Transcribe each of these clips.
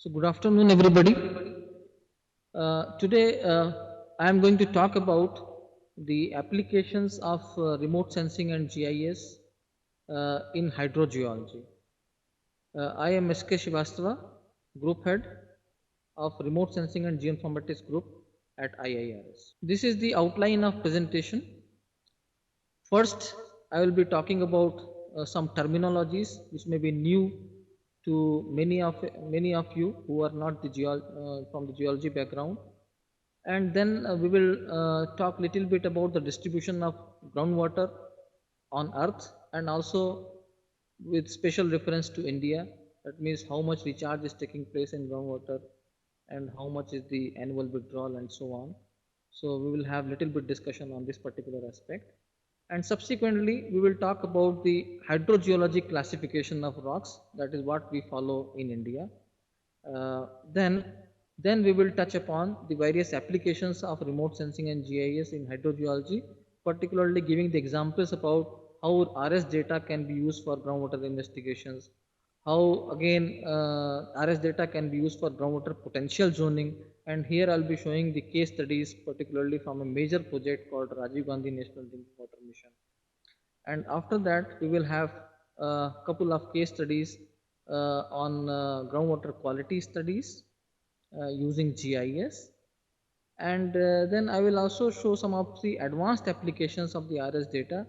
So good afternoon, everybody. Today, I am going to talk about the applications of remote sensing and GIS in hydrogeology. I am S.K. Shivastava, Group Head of Remote Sensing and Geoinformatics Group at IIRS. This is the outline of presentation. First, I will be talking about some terminologies which may be new to many of you who are not from the geology background, and then we will talk little bit about the distribution of groundwater on Earth, and also with special reference to India. That means how much recharge is taking place in groundwater and how much is the annual withdrawal and so on. So we will have little bit discussion on this particular aspect, and subsequently we will talk about the hydrogeologic classification of rocks. That is what we follow in India. Uh, then, then we will touch upon the various applications of remote sensing and GIS in hydrogeology, particularly giving the examples about how RS data can be used for groundwater investigations, how again RS data can be used for groundwater potential zoning, and here I'll be showing the case studies particularly from a major project called Rajiv Gandhi National Drinking Water Mission. And after that we will have a couple of case studies on groundwater quality studies using GIS, and then I will also show some of the advanced applications of the RS data,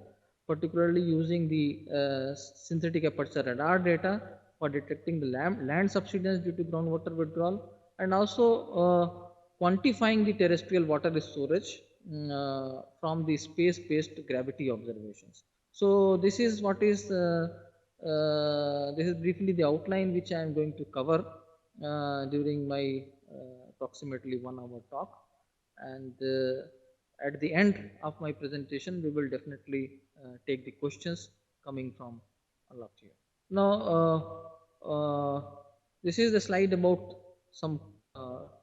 particularly using the synthetic aperture radar data for detecting the land subsidence due to groundwater withdrawal, and also quantifying the terrestrial water storage from the space-based gravity observations. So this is what is this is briefly the outline which I am going to cover during my approximately 1 hour talk, and at the end of my presentation we will definitely take the questions coming from all of you. Now this is the slide about some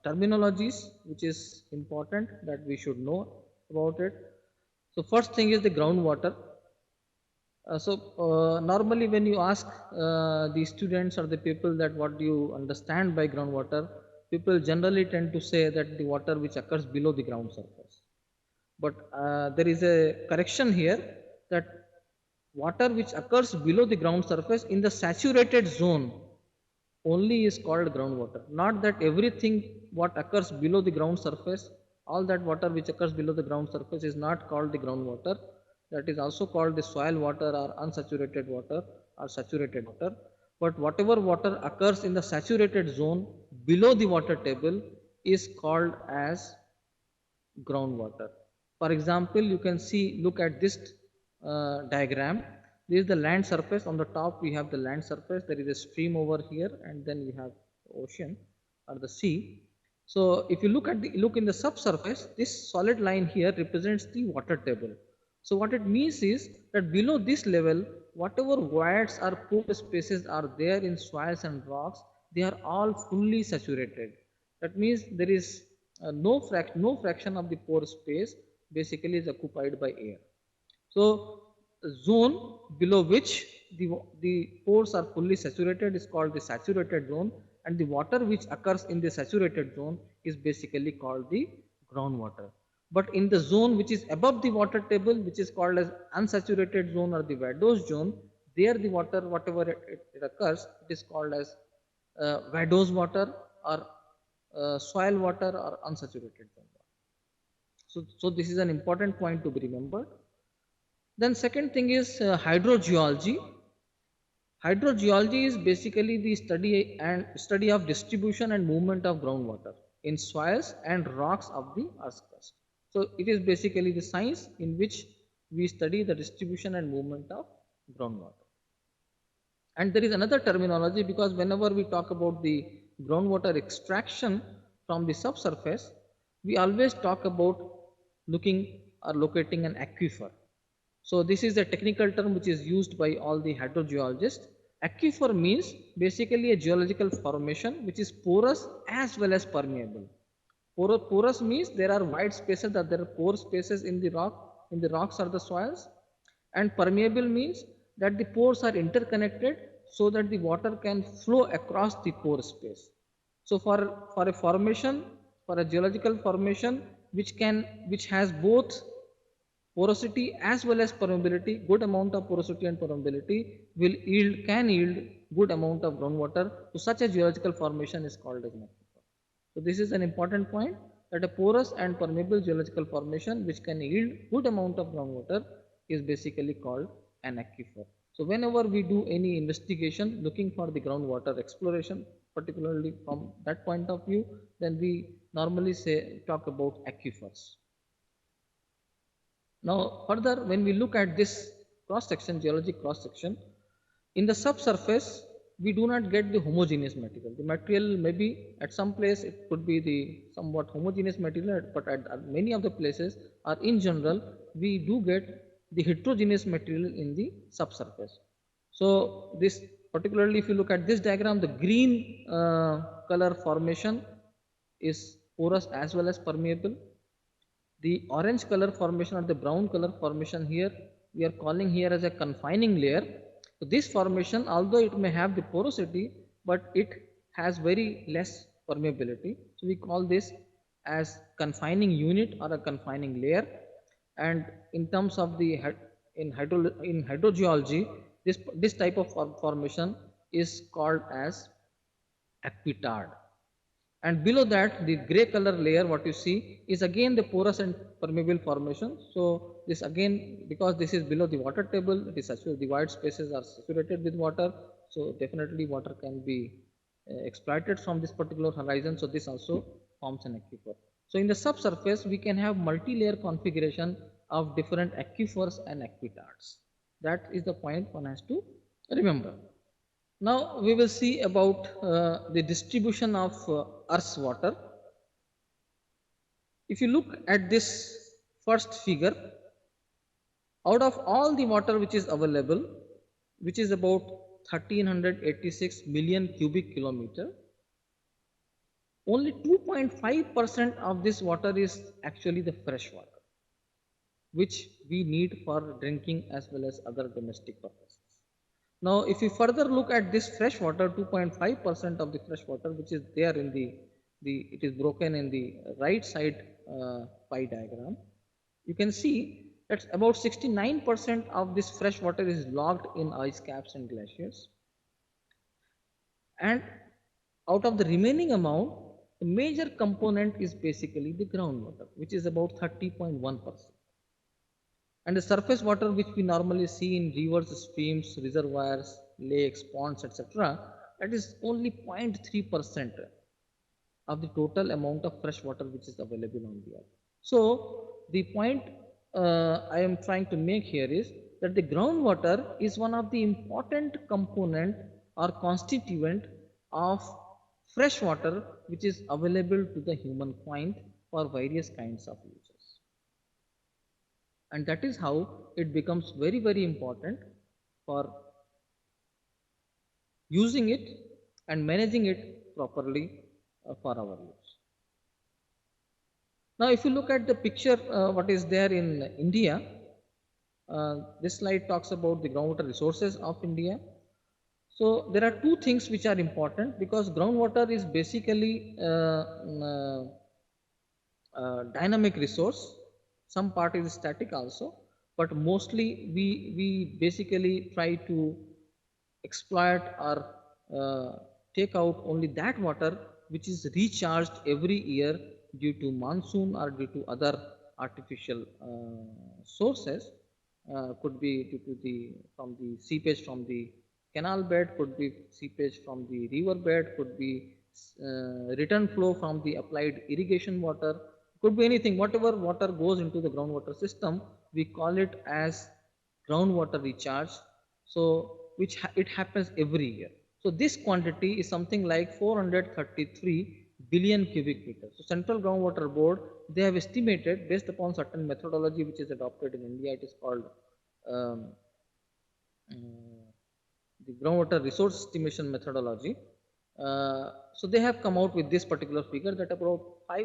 terminologies which is important that we should know about it. So first thing is the groundwater. Normally when you ask the students or the people that what do you understand by groundwater, people generally tend to say that the water which occurs below the ground surface. But there is a correction here, that water which occurs below the ground surface in the saturated zone only is called groundwater. Not that everything what occurs below the ground surface, all that water which occurs below the ground surface is not called the groundwater. That is also called the soil water or unsaturated water or saturated water. But whatever water occurs in the saturated zone below the water table is called as groundwater. For example, you can see, look at this diagram. This is the land surface. On the top we have the land surface. There is a stream over here, and then we have the ocean or the sea. So if you look in the subsurface, this solid line here represents the water table. So what it means is that below this level, whatever voids or pore spaces are there in soils and rocks, they are all fully saturated. That means there is no fraction of the pore space basically is occupied by air. So the zone below which the pores are fully saturated is called the saturated zone, and the water which occurs in the saturated zone is basically called the groundwater. But in the zone which is above the water table, which is called as unsaturated zone or the vadose zone, there the water, whatever it occurs, it is called as vadose water or soil water or unsaturated zone water. So this is an important point to be remembered. Then second thing is hydrogeology. Hydrogeology is basically the study of distribution and movement of groundwater in soils and rocks of the earth's crust. So it is basically the science in which we study the distribution and movement of groundwater. And there is another terminology, because whenever we talk about the groundwater extraction from the subsurface, we always talk about looking or locating an aquifer. So this is a technical term which is used by all the hydrogeologists. Aquifer means basically a geological formation which is porous as well as permeable. Porous means there are wide spaces, that there are pore spaces in the rocks or the soils, and permeable means that the pores are interconnected so that the water can flow across the pore space. So for a formation, for a geological formation which has both porosity as well as permeability, good amount of porosity and permeability can yield good amount of groundwater. So such a geological formation is called as an aquifer. So this is an important point, that a porous and permeable geological formation which can yield good amount of groundwater is basically called an aquifer. So whenever we do any investigation looking for the groundwater exploration, particularly from that point of view, then we normally talk about aquifers. Now further, when we look at this cross section, geologic cross section, in the subsurface we do not get the homogeneous material. The material maybe at some place it could be the somewhat homogeneous material, but at many of the places or in general we do get the heterogeneous material in the subsurface. So this, particularly if you look at this diagram, the green color formation is porous as well as permeable. The orange color formation or the brown color formation here, we are calling here as a confining layer. So this formation, although it may have the porosity, but it has very less permeability. So we call this as confining unit or a confining layer. And in terms of the in hydrogeology, this type of formation is called as aquitard. And below that, the gray color layer what you see is again the porous and permeable formation. So this again, because this is below the water table, it is saturated, the white spaces are saturated with water, so definitely water can be exploited from this particular horizon. So this also forms an aquifer. So in the subsurface we can have multi-layer configuration of different aquifers and aquitards. That is the point one has to remember. Now we will see about the distribution of Earth's water. If you look at this first figure, out of all the water which is available, which is about 1386 million cubic kilometer, only 2.5% of this water is actually the fresh water, which we need for drinking as well as other domestic purposes. Now, if you further look at this fresh water, 2.5% of the fresh water which is there in it is broken in the right side pie diagram, you can see that about 69% of this fresh water is locked in ice caps and glaciers. And out of the remaining amount, the major component is basically the groundwater, which is about 30.1%. And the surface water which we normally see in rivers, streams, reservoirs, lakes, ponds, etc., that is only 0.3% of the total amount of fresh water which is available on the earth. So the point I am trying to make here is that the groundwater is one of the important component or constituent of fresh water which is available to the human kind for various kinds of uses. And that is how it becomes very, very important for using it and managing it properly for our use. Now, if you look at the picture, what is there in India, this slide talks about the groundwater resources of India. So there are two things which are important, because groundwater is basically dynamic resource. Some part is static also, but mostly we basically try to exploit or take out only that water which is recharged every year due to monsoon or due to other artificial sources. Could be due to from the seepage from the canal bed, could be seepage from the river bed, could be return flow from the applied irrigation water, could be anything. Whatever water goes into the groundwater system, we call it as groundwater recharge. So it happens every year. So this quantity is something like 433 billion cubic meters. So Central Groundwater Board, they have estimated based upon certain methodology which is adopted in India. It is called um, the groundwater resource estimation methodology. So they have come out with this particular figure that about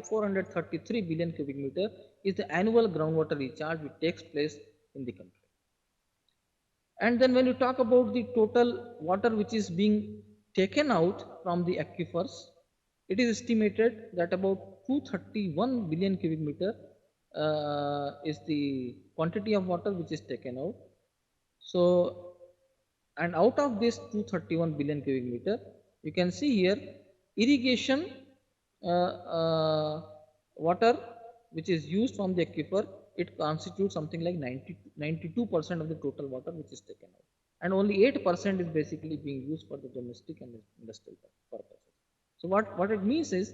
433 billion cubic meter is the annual groundwater recharge which takes place in the country. And then when you talk about the total water which is being taken out from the aquifers, it is estimated that about 231 billion cubic meter is the quantity of water which is taken out. So, and out of this 231 billion cubic meter, you can see here irrigation water which is used from the aquifer, it constitutes something like 92% of the total water which is taken out, and only 8% is basically being used for the domestic and industrial purposes. So what it means is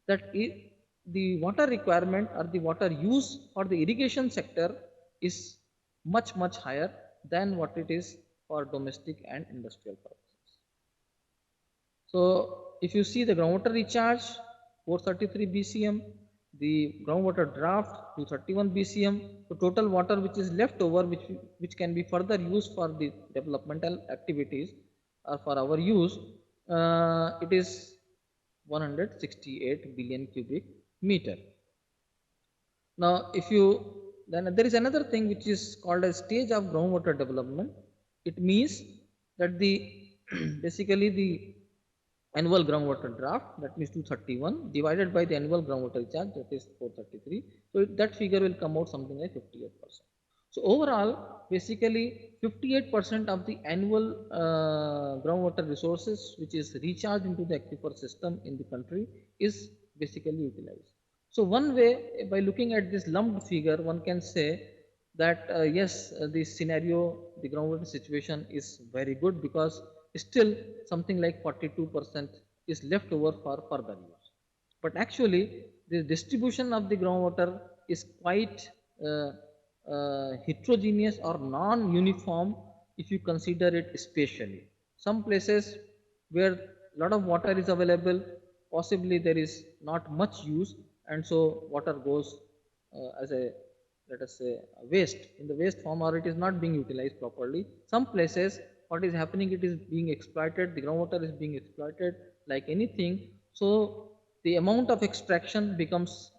that the water requirement or the water use for the irrigation sector is much higher than what it is for domestic and industrial purposes. So if you see the groundwater recharge 433 BCM, the groundwater draft 231 BCM, so total water which is left over which can be further used for the developmental activities or for our use, it is 168 billion cubic meter. Now, if you then there is another thing which is called a stage of groundwater development. It means that the basically the annual groundwater draft, that means 231 divided by the annual groundwater recharge, that is 433. So that figure will come out something like 58%. So overall, basically 58% of the annual groundwater resources which is recharged into the aquifer system in the country is basically utilized. So one way, by looking at this lumped figure, one can say that yes, this scenario, the groundwater situation is very good, because still something like 42% is left over for further use. But actually, the distribution of the groundwater is quite heterogeneous or non-uniform if you consider it spatially. Some places where a lot of water is available, possibly there is not much use, and so water goes as a, let us say, waste, in the waste form, or it is not being utilized properly. Some places what is happening, it is being exploited, the groundwater is being exploited like anything. So the amount of extraction becomes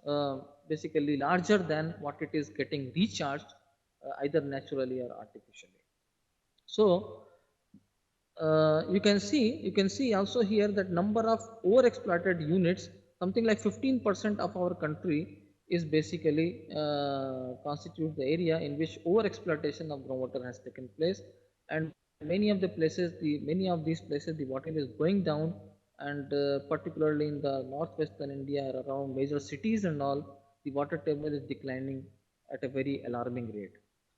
basically larger than what it is getting recharged either naturally or artificially. So you can see also here that number of overexploited units, something like 15% of our country is basically constitutes the area in which overexploitation of groundwater has taken place, and many of these places the water is going down, and particularly in the northwestern India around major cities and all, the water table is declining at a very alarming rate.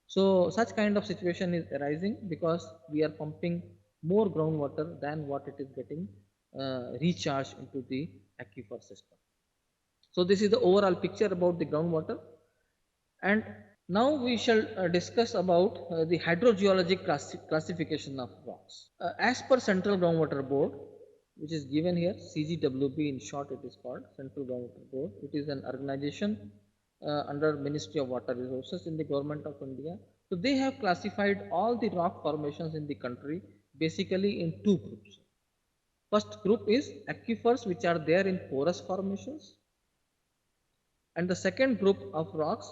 So such kind of situation is arising because we are pumping more groundwater than what it is getting recharged into the aquifer system. So this is the overall picture about the groundwater, and now we shall discuss about the hydrogeologic classification of rocks. As per Central Groundwater Board, which is given here, CGWB in short it is called, Central Groundwater Board. It is an organization under Ministry of Water Resources in the Government of India. So they have classified all the rock formations in the country basically in two groups. First group is aquifers, which are there in porous formations, and the second group of rocks,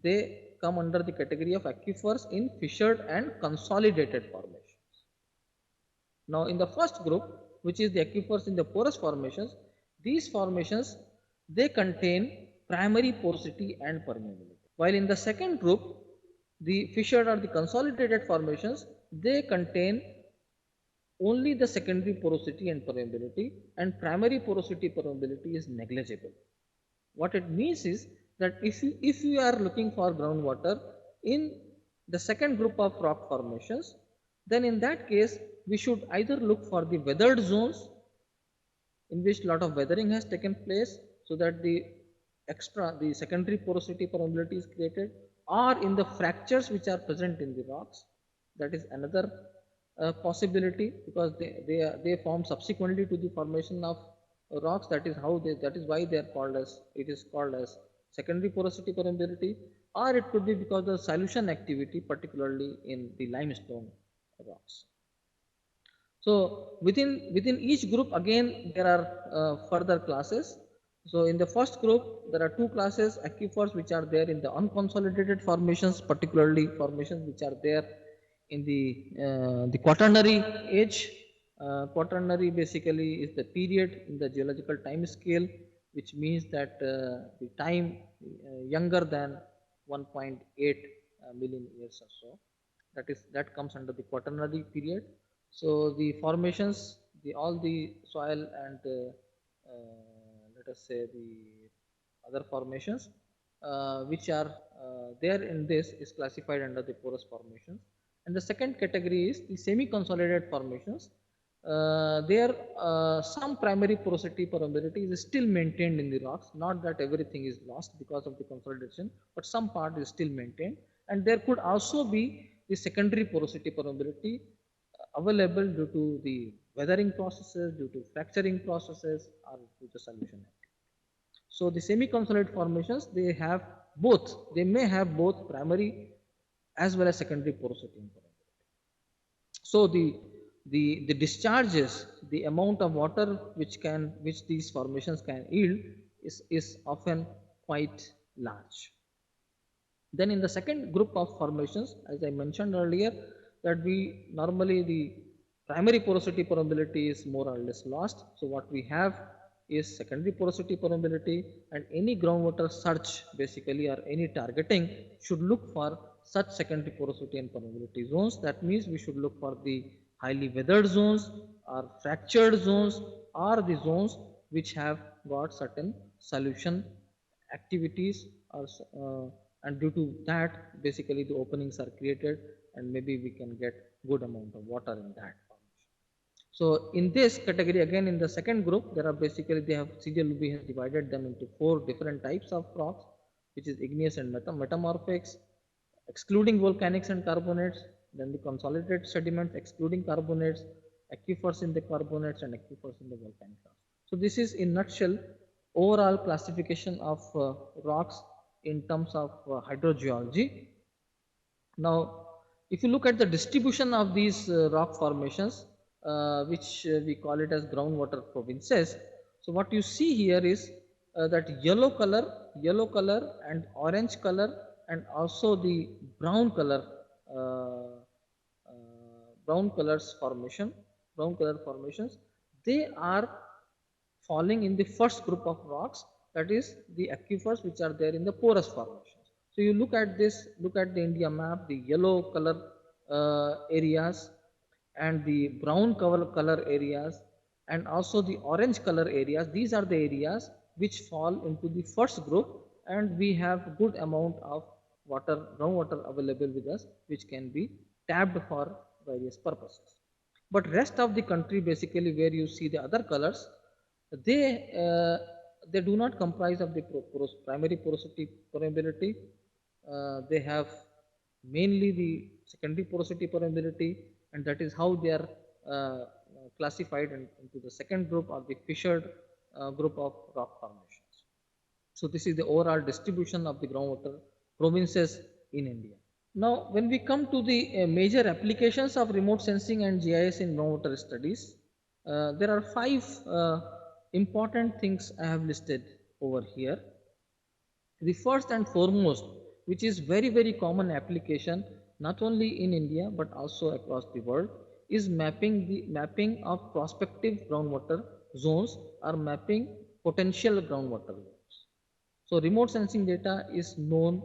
they come under the category of aquifers in fissured and consolidated formations. Now in the first group, which is the aquifers in the porous formations, these formations, they contain primary porosity and permeability. While in the second group, the fissured or the consolidated formations, they contain only the secondary porosity and permeability, and primary porosity permeability is negligible. What it means is that if you are looking for groundwater in the second group of rock formations, then in that case we should either look for the weathered zones in which lot of weathering has taken place, so that the secondary porosity permeability is created, or in the fractures which are present in the rocks. That is another possibility, because they form subsequently to the formation of rocks. That is why they are called as, it is called as secondary porosity permeability, or it could be because of solution activity, particularly in the limestone rocks. So within each group again there are further classes. So in the first group there are two classes: aquifers, which are there in the unconsolidated formations, particularly formations which are there in the quaternary age, Quaternary basically is the period in the geological time scale, which means that the time younger than 1.8 million years or so. That comes under the quaternary period. So the formations, the all the soil and let us say the other formations which are there in this is classified under the porous formations. And the second category is the semi-consolidated formations. There some primary porosity permeability is still maintained in the rocks, not that everything is lost because of the consolidation, but some part is still maintained. And there could also be the secondary porosity permeability available due to the weathering processes, due to fracturing processes, or due to solution. So the semi-consolidated formations, they have both, they may have both primary as well as secondary porosity and permeability. So the discharges, the amount of water which these formations can yield is often quite large. Then in the second group of formations, as I mentioned earlier, that we normally the primary porosity permeability is more or less lost. So what we have is secondary porosity permeability, and any groundwater search basically or any targeting should look for such secondary porosity and permeability zones. That means we should look for the highly weathered zones or fractured zones or the zones which have got certain solution activities or and due to that basically the openings are created and maybe we can get good amount of water in that formation. So in this category again in the second group there are basically they have CGLUB has divided them into 4 different types of rocks, which is igneous and metamorphics, excluding volcanics and carbonates, then the consolidated sediments excluding carbonates, aquifers in the carbonates and aquifers in the volcanic rocks. So this is in nutshell overall classification of rocks in terms of hydrogeology. Now, if you look at the distribution of these rock formations, which we call it as groundwater provinces, so what you see here is that yellow color and orange color and also the brown color, uh, brown colors formation, brown color formations, they are falling in the first group of rocks, that is the aquifers which are there in the porous formations. So you look at this, look at the India map, the yellow color areas and the brown color areas and also the orange color areas, these are the areas which fall into the first group, and we have good amount of water, groundwater available with us, which can be tapped for various purposes. But rest of the country basically where you see the other colors, they they do not comprise of the primary porosity permeability. They have mainly the secondary porosity permeability, and that is how they are classified into the second group or the fissured group of rock formations. So this is the overall distribution of the groundwater provinces in India. Now, when we come to the major applications of remote sensing and GIS in groundwater studies, there are 5 important things I have listed over here. The first and foremost, which is very common application not only in India but also across the world, is mapping of prospective groundwater zones or mapping potential groundwater zones. So remote sensing data is known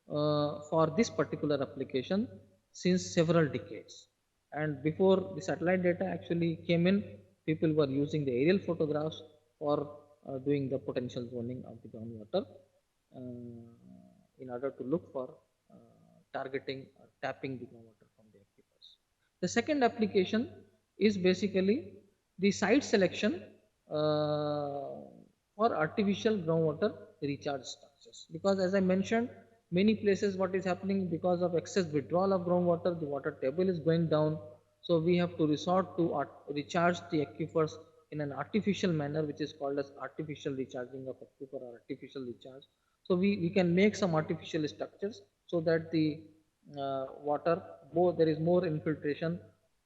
for this particular application since several decades. And before the satellite data actually came in, people were using the aerial photographs for doing the potential zoning of the groundwater in order to look for targeting or tapping the groundwater from the aquifers. The second application is basically the site selection for artificial groundwater recharge structures, because as I mentioned, many places what is happening because of excess withdrawal of groundwater, the water table is going down. So we have to resort to recharge the aquifers in an artificial manner, which is called as artificial recharging of aquifer or artificial recharge. So we can make some artificial structures so that the water, there is more infiltration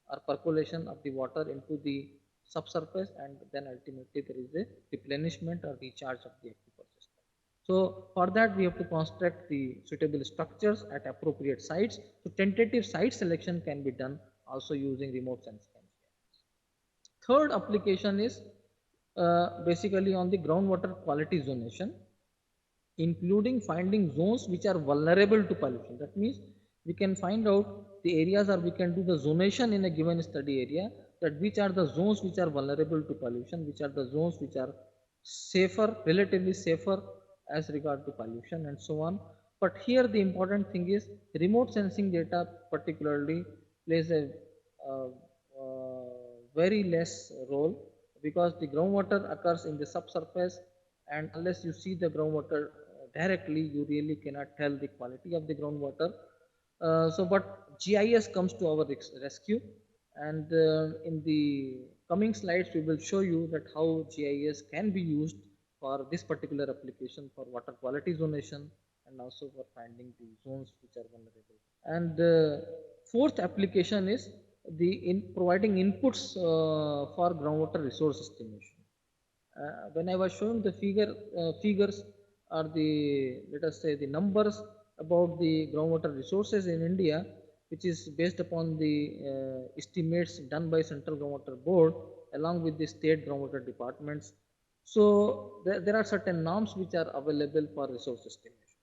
or percolation of the water into the subsurface, and then ultimately there is a replenishment or recharge of the aquifer system. So for that we have to construct the suitable structures at appropriate sites. So tentative site selection can be done also using remote sensing. Third application is basically on the groundwater quality zonation, including finding zones which are vulnerable to pollution. That means we can find out the areas, or we can do the zonation in a given study area, that which are the zones which are vulnerable to pollution, which are the zones which are safer, relatively safer as regard to pollution, and so on. But here the important thing is remote sensing data particularly plays a uh, very less role, because the groundwater occurs in the subsurface, and unless you see the groundwater directly, you really cannot tell the quality of the groundwater. But GIS comes to our rescue, and in the coming slides we will show you that how GIS can be used for this particular application for water quality zonation, and also for finding the zones which are vulnerable. And fourth application is the providing inputs for groundwater resource estimation. When I was showing the figures, or the, let us say, the numbers about the groundwater resources in India, which is based upon the estimates done by Central Groundwater Board along with the state groundwater departments. So there are certain norms which are available for resource estimation.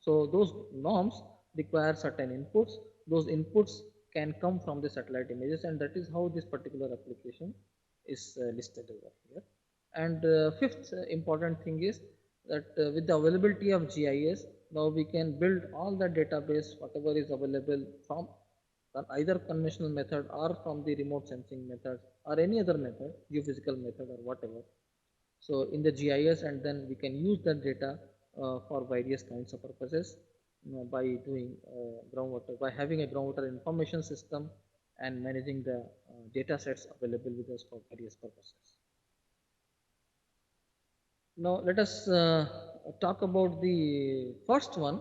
So those norms require certain inputs. Those inputs can come from the satellite images, and that is how this particular application is listed over here. And fifth important thing is that with the availability of GIS, now we can build all the database, whatever is available from either conventional method or from the remote sensing method or any other method, geophysical method or whatever. So in the GIS, and then we can use that data for various kinds of purposes, by doing groundwater, by having a groundwater information system and managing the data sets available with us for various purposes. Now let us talk about the first one,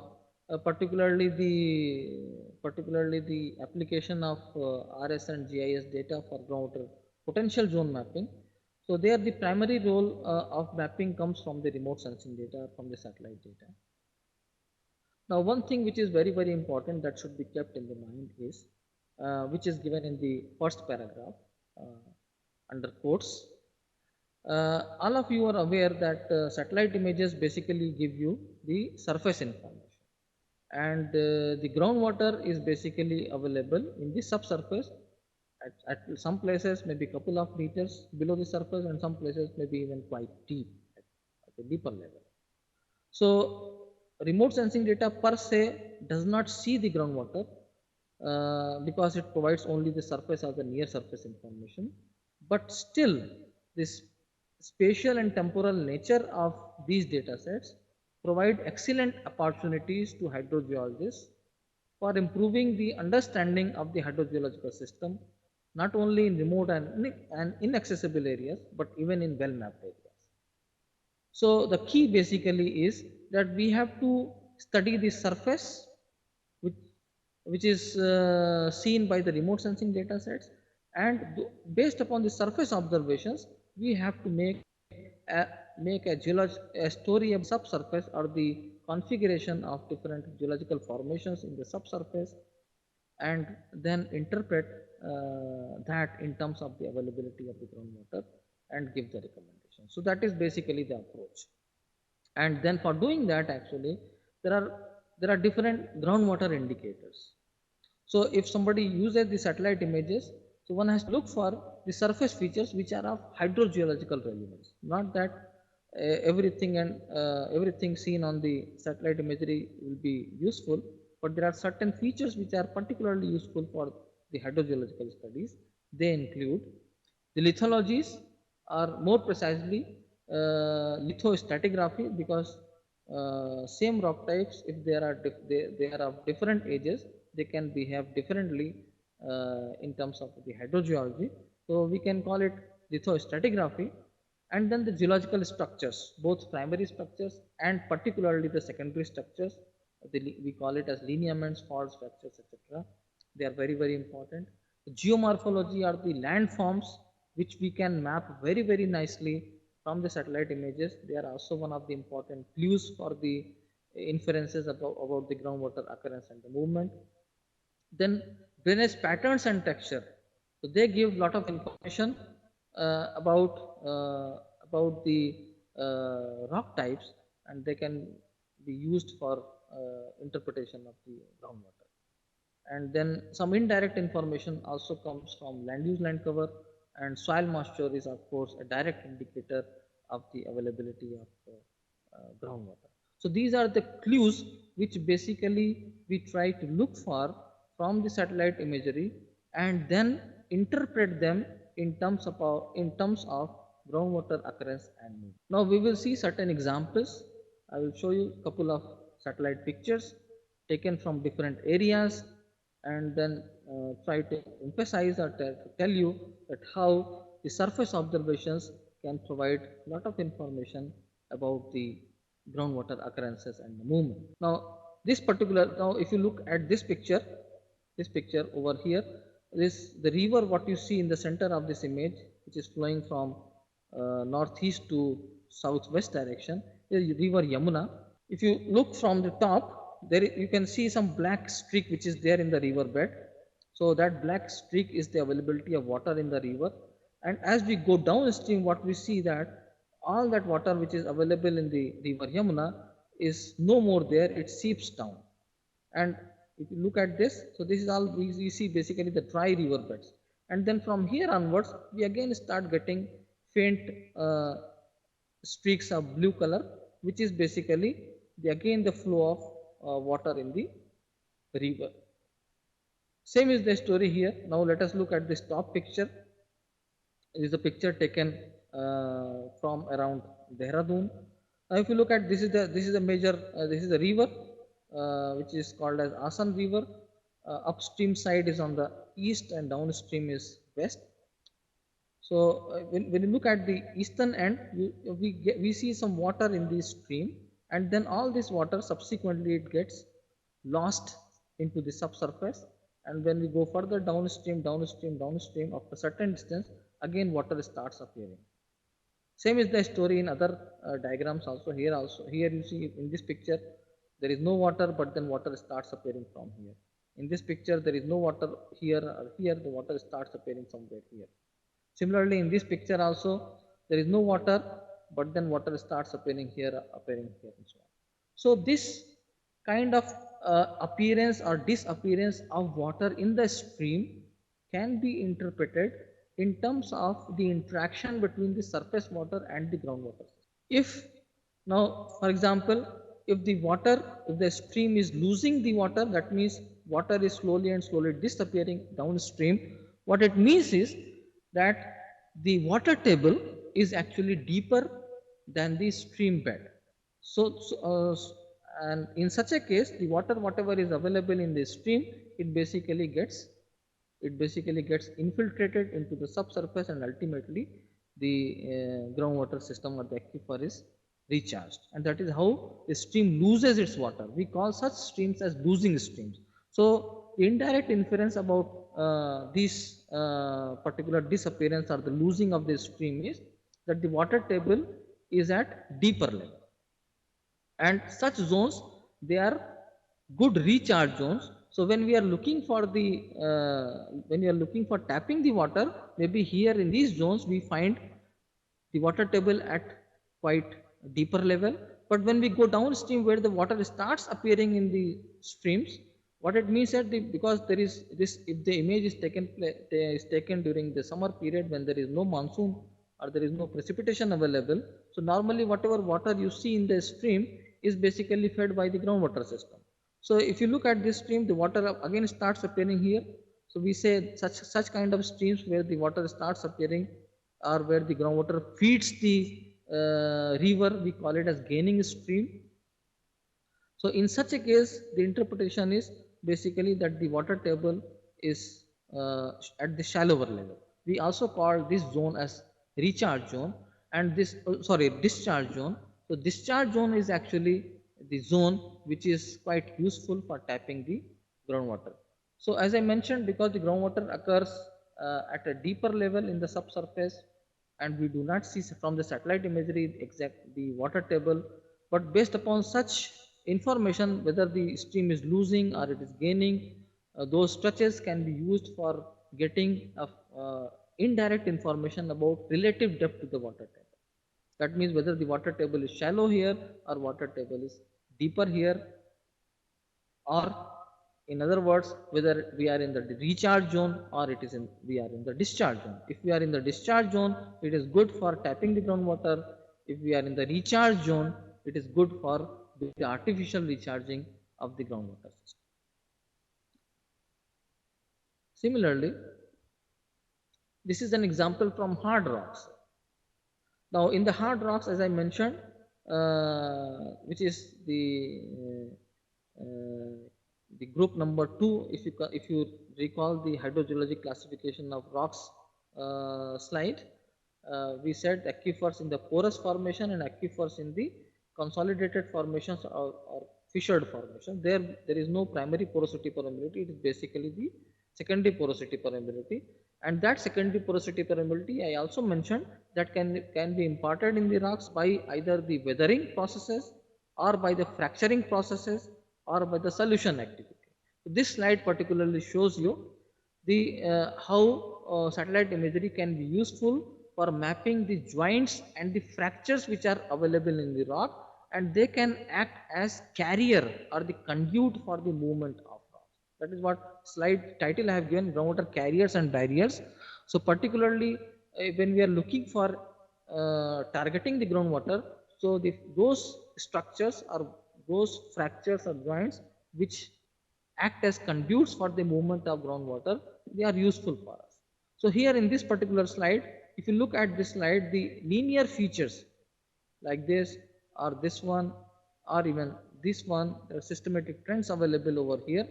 particularly the application of RS and GIS data for groundwater potential zone mapping. So there the primary role of mapping comes from the remote sensing data, from the satellite data. Now one thing which is very important that should be kept in the mind is, which is given in the first paragraph under quotes. All of you are aware that satellite images basically give you the surface information, and the groundwater is basically available in the subsurface at some places maybe couple of meters below the surface, and some places maybe even quite deep at a deeper level. So remote sensing data per se does not see the groundwater, because it provides only the surface or the near surface information. But still, this spatial and temporal nature of these data sets provide excellent opportunities to hydrogeologists for improving the understanding of the hydrogeological system, not only in remote and inaccessible areas, but even in well mapped areas. So the key basically is that we have to study the surface, which, which is seen by the remote sensing data sets, and based upon the surface observations, we have to a, make a story of subsurface, or the configuration of different geological formations in the subsurface, and then interpret that in terms of the availability of the groundwater and give the recommendation. So that is basically the approach. And then for doing that, actually there are different groundwater indicators. So if somebody uses the satellite images, so one has to look for the surface features which are of hydrogeological relevance, not that everything seen on the satellite imagery will be useful, but there are certain features which are particularly useful for the hydrogeological studies. They include the lithologies, or more precisely lithostratigraphy, because same rock types, if they are of different ages, they can behave differently in terms of the hydrogeology. So we can call it lithostratigraphy. And then the geological structures, both primary structures and particularly the secondary structures, we call it as lineaments, fault structures, etc. They are very important. The geomorphology are the landforms which we can map very nicely from the satellite images. They are also one of the important clues for the inferences about the groundwater occurrence and the movement. Then drainage patterns and texture. So they give lot of information about the rock types, and they can be used for interpretation of the groundwater. And then some indirect information also comes from land use, land cover, and soil moisture is of course a direct indicator of the availability of groundwater. So these are the clues which basically we try to look for from the satellite imagery and then interpret them in terms of groundwater occurrence and movement. Now we will see certain examples. I will show you a couple of satellite pictures taken from different areas, and then try to emphasize or tell you that how the surface observations can provide a lot of information about the groundwater occurrences and the movement. Now if you look at this picture over here, this the river what you see in the center of this image, which is flowing from northeast to southwest direction, is river Yamuna. If you look from the top, you can see some black streak which is there in the river bed. So that black streak is the availability of water in the river. And as we go downstream, what we see that all that water which is available in the river Yamuna is no more there, it seeps down. And if you look at this, so this is all we see basically the dry river beds. And then from here onwards, we again start getting faint streaks of blue color, which is basically again the flow of water in the river. Same is the story here. Now let us look at this top picture. It is a picture taken from around Dehradun. Now if you look at this is a major this is a river which is called as Asan river. Upstream side is on the east and downstream is west. So when you look at the eastern end, we see some water in this stream, and then all this water subsequently it gets lost into the subsurface. And when we go further downstream, after a certain distance, again water starts appearing. Same is the story in other diagrams also. Here you see in this picture there is no water, but then water starts appearing from here. In this picture there is no water here, or here the water starts appearing somewhere here. Similarly, in this picture also, there is no water, but then water starts appearing here, and so on. So this kind of appearance or disappearance of water in the stream can be interpreted in terms of the interaction between the surface water and the groundwater. If now, for example, if the stream is losing the water, that means water is slowly disappearing downstream. What it means is that the water table is actually deeper than the stream bed. And in such a case, the water whatever is available in the stream, it basically gets infiltrated into the subsurface, and ultimately the groundwater system or the aquifer is recharged, and that is how the stream loses its water. We call such streams as losing streams. So the indirect inference about this particular disappearance or the losing of the stream is that the water table is at deeper level, and such zones, they are good recharge zones. So when we are looking for tapping the water, maybe here in these zones we find the water table at quite deeper level. But when we go downstream where the water starts appearing in the streams, what it means that because there is this, if the image is taken during the summer period when there is no monsoon or there is no precipitation available, so normally whatever water you see in the stream is basically fed by the groundwater system. So if you look at this stream, the water again starts appearing here. So we say such kind of streams where the water starts appearing or where the groundwater feeds the river, we call it as gaining stream. So in such a case, the interpretation is basically that the water table is at the shallower level. We also call this zone as recharge zone, and discharge zone. So discharge zone is actually the zone which is quite useful for tapping the groundwater. So as I mentioned, because the groundwater occurs at a deeper level in the subsurface, and we do not see from the satellite imagery the water table, but based upon such information, whether the stream is losing or it is gaining, those stretches can be used for getting indirect information about relative depth to the water table. That means whether the water table is shallow here or water table is deeper here, or in other words, whether we are in the recharge zone or we are in the discharge zone. If we are in the discharge zone, it is good for tapping the groundwater. If we are in the recharge zone, it is good for the artificial recharging of the groundwater system. Similarly, this is an example from hard rocks. Now, in the hard rocks, as I mentioned, which is the group number 2, if you recall the hydrogeologic classification of rocks slide, we said aquifers in the porous formation and aquifers in the consolidated formations or fissured formation. There is no primary porosity permeability. It is basically the secondary porosity permeability, and that secondary porosity permeability I also mentioned that can be imparted in the rocks by either the weathering processes or by the fracturing processes or by the solution activity. So this slide particularly shows you the how satellite imagery can be useful for mapping the joints and the fractures which are available in the rock, and they can act as carrier or the conduit for the movement of rocks. That is what slide title I have given, groundwater carriers and barriers. So particularly when we are looking for targeting the groundwater, so those structures or those fractures or joints which act as conduits for the movement of groundwater, they are useful for us. So here in this particular slide, if you look at this slide, the linear features like this or this one or even this one, there are systematic trends available over here.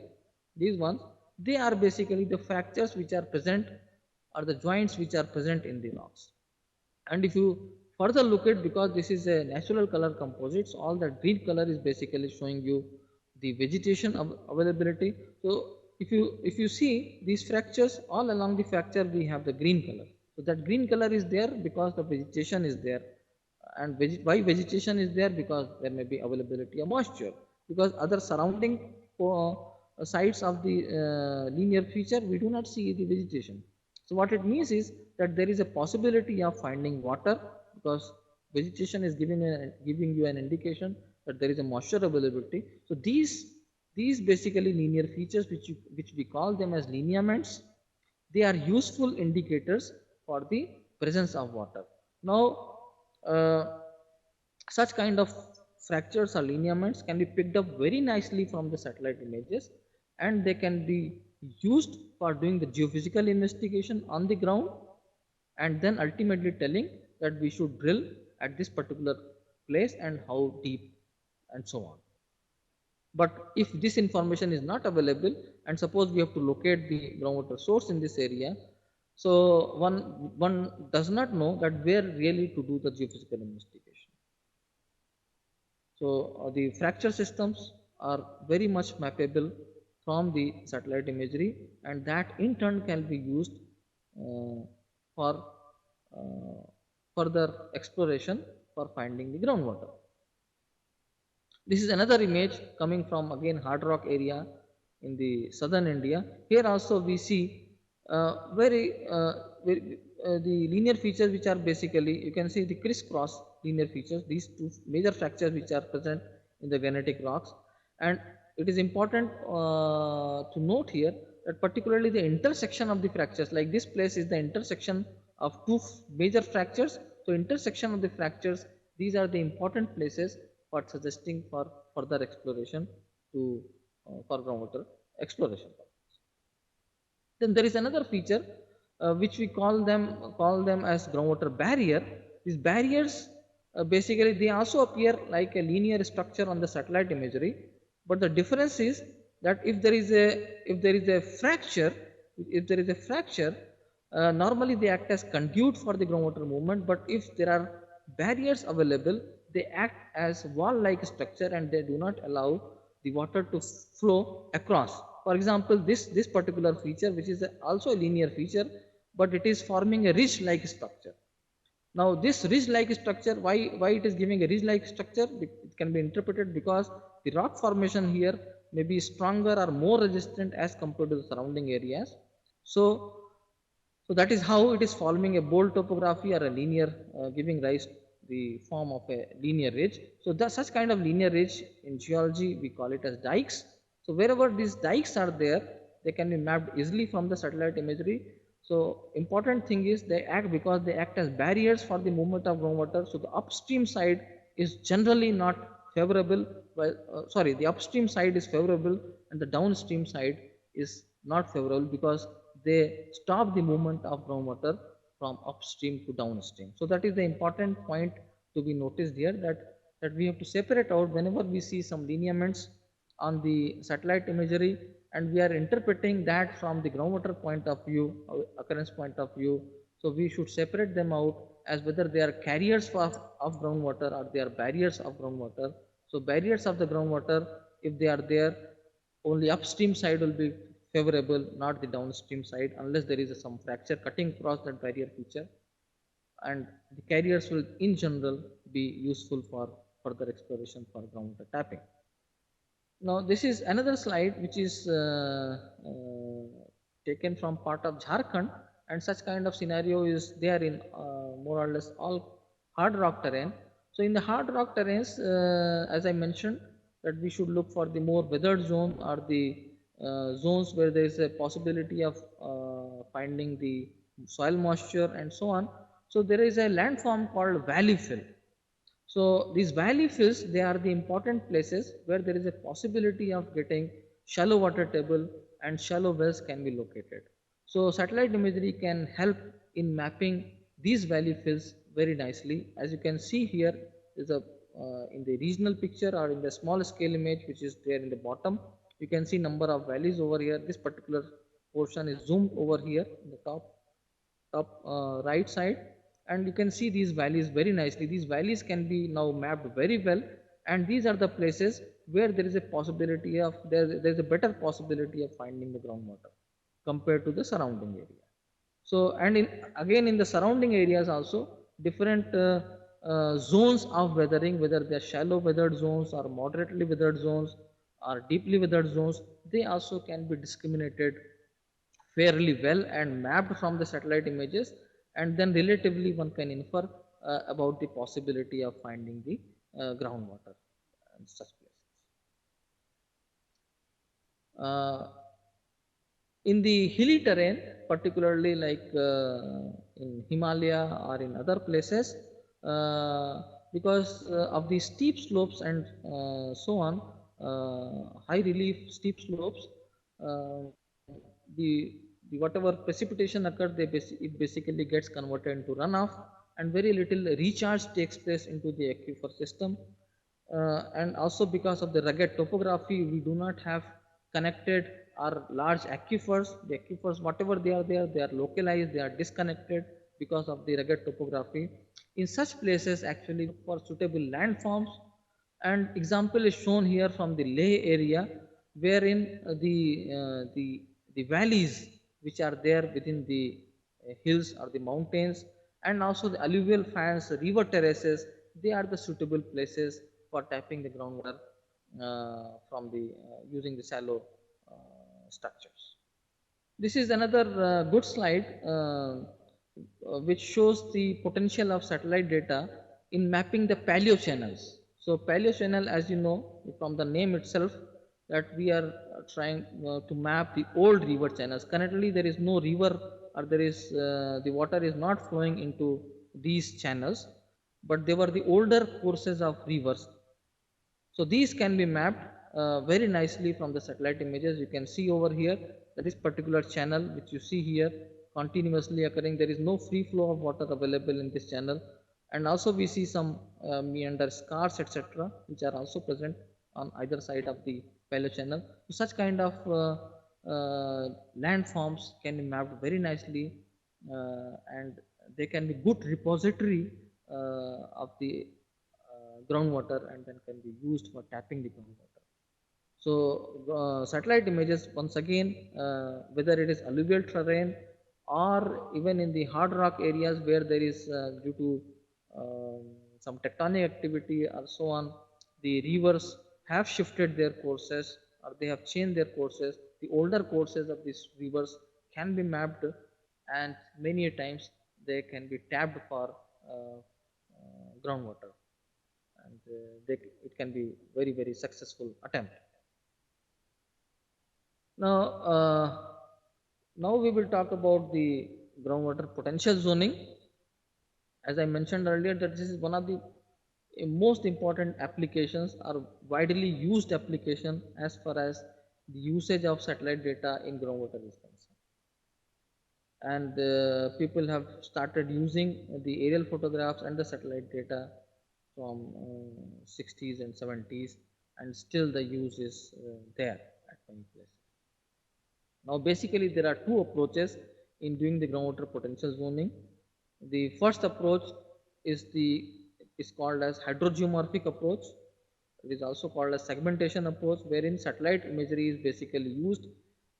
These ones, they are basically the fractures which are present or the joints which are present in the rocks. And if you further look at, because this is a natural color composites, all that green color is basically showing you the vegetation availability. So if you see these fractures, all along the fracture we have the green color. So that green color is there because the vegetation is there. And why vegetation is there? Because there may be availability of moisture, because other surrounding sides of the linear feature we do not see the vegetation. So what it means is that there is a possibility of finding water, because vegetation is giving you an indication that there is a moisture availability. So these basically linear features which we call them as lineaments, they are useful indicators for the presence of water. Now such kind of fractures or lineaments can be picked up very nicely from the satellite images, and they can be used for doing the geophysical investigation on the ground, and then ultimately telling that we should drill at this particular place and how deep and so on. But if this information is not available, and suppose we have to locate the groundwater source in this area, so one does not know that where really to do the geophysical investigation. So the fracture systems are very much mappable from the satellite imagery, and that in turn can be used for further exploration for finding the groundwater. This is another image coming from again hard rock area in the southern India. Here also we see the linear features which are basically, you can see the crisscross linear features, these two major fractures which are present in the granitic rocks. And it is important to note here that particularly the intersection of the fractures, like this place is the intersection of two major fractures. So intersection of the fractures, these are the important places for suggesting for further exploration to for groundwater exploration. Then there is another feature which we call them as groundwater barrier. These barriers basically they also appear like a linear structure on the satellite imagery, but the difference is that if there is a fracture, normally they act as conduit for the groundwater movement. But if there are barriers available, they act as wall-like structure and they do not allow the water to flow across. For example, this particular feature, which is also a linear feature, but it is forming a ridge-like structure. Now this ridge-like structure, why it is giving a ridge-like structure? It can be interpreted because the rock formation here may be stronger or more resistant as compared to the surrounding areas. So So that is how it is forming a bold topography or a linear, giving rise the form of a linear ridge. So such kind of linear ridge in geology we call it as dikes. So wherever these dikes are there, they can be mapped easily from the satellite imagery. So important thing is they act because they act as barriers for the movement of groundwater. So the upstream side is generally not favorable. Well, sorry, the upstream side is favorable and the downstream side is not favorable because they stop the movement of groundwater from upstream to downstream. So that is the important point to be noticed here, that we have to separate out whenever we see some lineaments on the satellite imagery and we are interpreting that from the groundwater point of view, occurrence point of view. So we should separate them out as whether they are carriers of groundwater or they are barriers of groundwater. So barriers of the groundwater, if they are there, only upstream side will be favorable, not the downstream side, unless there is some fracture cutting across that barrier feature. And the carriers will in general be useful for further exploration for groundwater tapping. Now this is another slide which is taken from part of Jharkhand, and such kind of scenario is there in more or less all hard rock terrain. So in the hard rock terrains, as I mentioned, that we should look for the more weathered zone or the zones where there is a possibility of finding the soil moisture and so on. So there is a landform called valley fill. So these valley fills, they are the important places where there is a possibility of getting shallow water table and shallow wells can be located. So satellite imagery can help in mapping these valley fills very nicely. As you can see here is a in the regional picture or in the small scale image which is there in the bottom, you can see number of valleys over here. This particular portion is zoomed over here in the top right side, and you can see these valleys very nicely. These valleys can be now mapped very well, and these are the places where there is a possibility of there is a better possibility of finding the groundwater compared to the surrounding area. So and again in the surrounding areas also different zones of weathering, whether they are shallow weathered zones or moderately weathered zones or deeply weathered zones, they also can be discriminated fairly well and mapped from the satellite images, and then relatively one can infer about the possibility of finding the groundwater in such places. Uh, in the hilly terrain, particularly like in Himalaya or in other places, because of the steep slopes and so on, high relief steep slopes, uh, the whatever precipitation occurs, it basically gets converted into runoff, and very little recharge takes place into the aquifer system. And also because of the rugged topography, we do not have connected our large aquifers. The aquifers, whatever they are there, they are localized, they are disconnected because of the rugged topography. In such places, actually, for suitable landforms, and example is shown here from the Leh area, wherein the valleys which are there within the hills or the mountains, and also the alluvial fans, river terraces, they are the suitable places for tapping the groundwater from the using the shallow structures. This is another good slide which shows the potential of satellite data in mapping the paleo channels. So paleo channel, as you know from the name itself, that we are trying to map the old river channels. Currently there is no river, or there is the water is not flowing into these channels, but they were the older courses of rivers. So these can be mapped very nicely from the satellite images. You can see over here that this particular channel which you see here continuously occurring. There is no free flow of water available in this channel, and also we see some meander scars etc. which are also present on either side of the paleo channel. So such kind of landforms can be mapped very nicely, and they can be good repository of the groundwater, and then can be used for tapping the groundwater. So satellite images once again, whether it is alluvial terrain or even in the hard rock areas where there is due to some tectonic activity or so on, the rivers have shifted their courses or they have changed their courses. The older courses of these rivers can be mapped and many times they can be tapped for groundwater, and it can be very successful attempt. Now, now we will talk about the groundwater potential zoning. As I mentioned earlier, that this is one of the most important applications or widely used application as far as the usage of satellite data in groundwater is concerned. And people have started using the aerial photographs and the satellite data from 60s and 70s, and still the use is there at many places. Now, basically, there are two approaches in doing the groundwater potential zoning. The first approach is called as hydrogeomorphic approach. It is also called as segmentation approach, wherein satellite imagery is basically used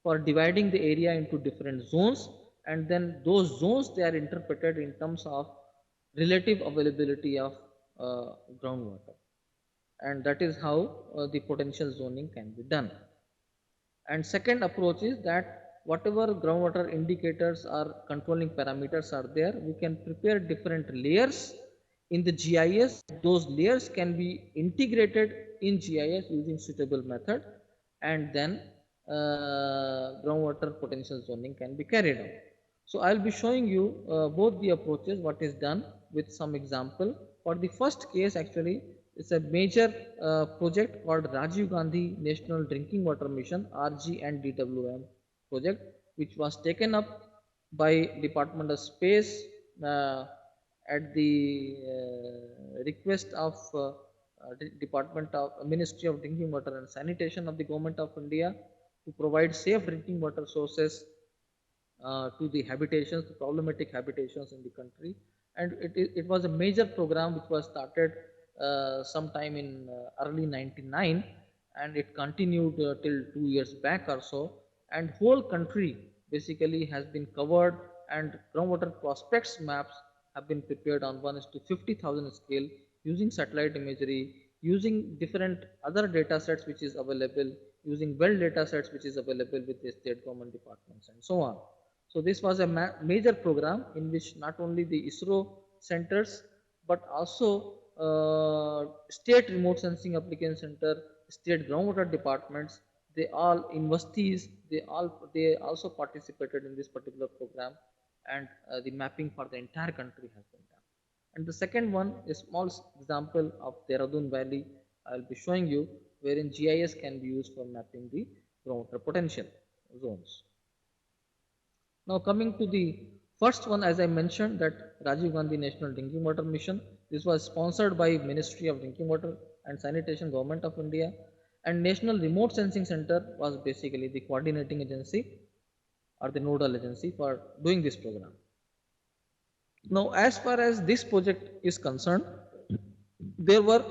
for dividing the area into different zones, and then those zones they are interpreted in terms of relative availability of groundwater, and that is how the potential zoning can be done. And second approach is that whatever groundwater indicators or controlling parameters are there, we can prepare different layers in the GIS. Those layers can be integrated in GIS using suitable method, and then groundwater potential zoning can be carried out. So I'll be showing you both the approaches, what is done with some example. For the first case, actually, it's a major project called Rajiv Gandhi National Drinking Water Mission (RG and DWM) project, which was taken up by Department of Space at the request of Department of Ministry of Drinking Water and Sanitation of the Government of India to provide safe drinking water sources to the habitations, the problematic habitations in the country. And it was a major program which was started sometime in early 99, and it continued till 2 years back or so, and whole country basically has been covered, and groundwater prospects maps have been prepared on 1:50,000 scale using satellite imagery, using different other data sets which is available, using well data sets which is available with the state government departments and so on. So this was a major program in which not only the ISRO centers, but also state remote sensing application center, state groundwater departments, they all universities, they also participated in this particular program, and the mapping for the entire country has been done. And the second one, a small example of Dehradun Valley, I will be showing you, wherein GIS can be used for mapping the groundwater potential zones. Now coming to the first one, as I mentioned, that Rajiv Gandhi National Drinking Water Mission. This was sponsored by Ministry of Drinking Water and Sanitation, Government of India, and National Remote Sensing Center was basically the coordinating agency or the nodal agency for doing this program. Now, as far as this project is concerned, there were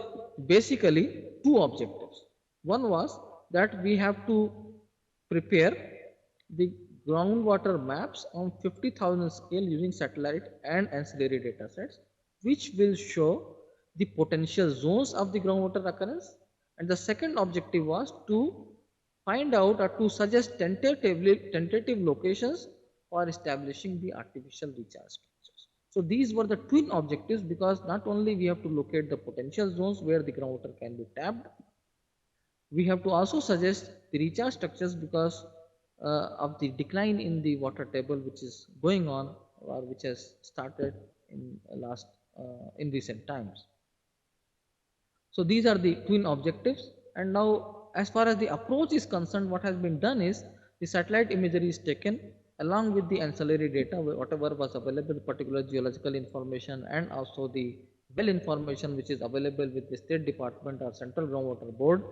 basically two objectives. One was that we have to prepare the groundwater maps on 50,000 scale using satellite and ancillary data sets, which will show the potential zones of the groundwater occurrence. And the second objective was to find out or to suggest tentative locations for establishing the artificial recharge structures. So these were the twin objectives, because not only we have to locate the potential zones where the groundwater can be tapped, we have to also suggest the recharge structures because of the decline in the water table which is going on, or which has started in recent times. So these are the twin objectives. And now, as far as the approach is concerned, what has been done is the satellite imagery is taken along with the ancillary data, whatever was available, particular geological information, and also the well information which is available with the State Department or Central Groundwater Board.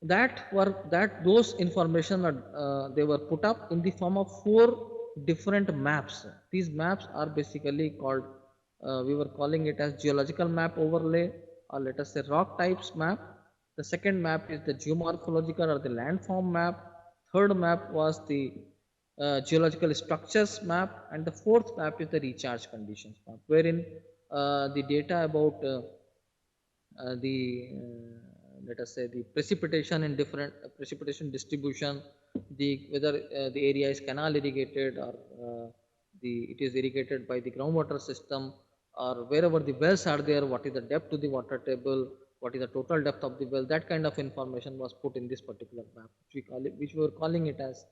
Those information are they were put up in the form of 4 different maps. These maps are basically called we were calling it as geological map overlay, or let us say rock types map. The second map is the geomorphological or the landform map. Third map was the geological structures map, and the fourth map is the recharge conditions map, wherein the data about the let us say the precipitation in different precipitation distribution, the whether the area is canal irrigated or it is irrigated by the groundwater system, or wherever the wells are there, what is the depth to the water table, what is the total depth of the well. That kind of information was put in this particular map, which we were calling it as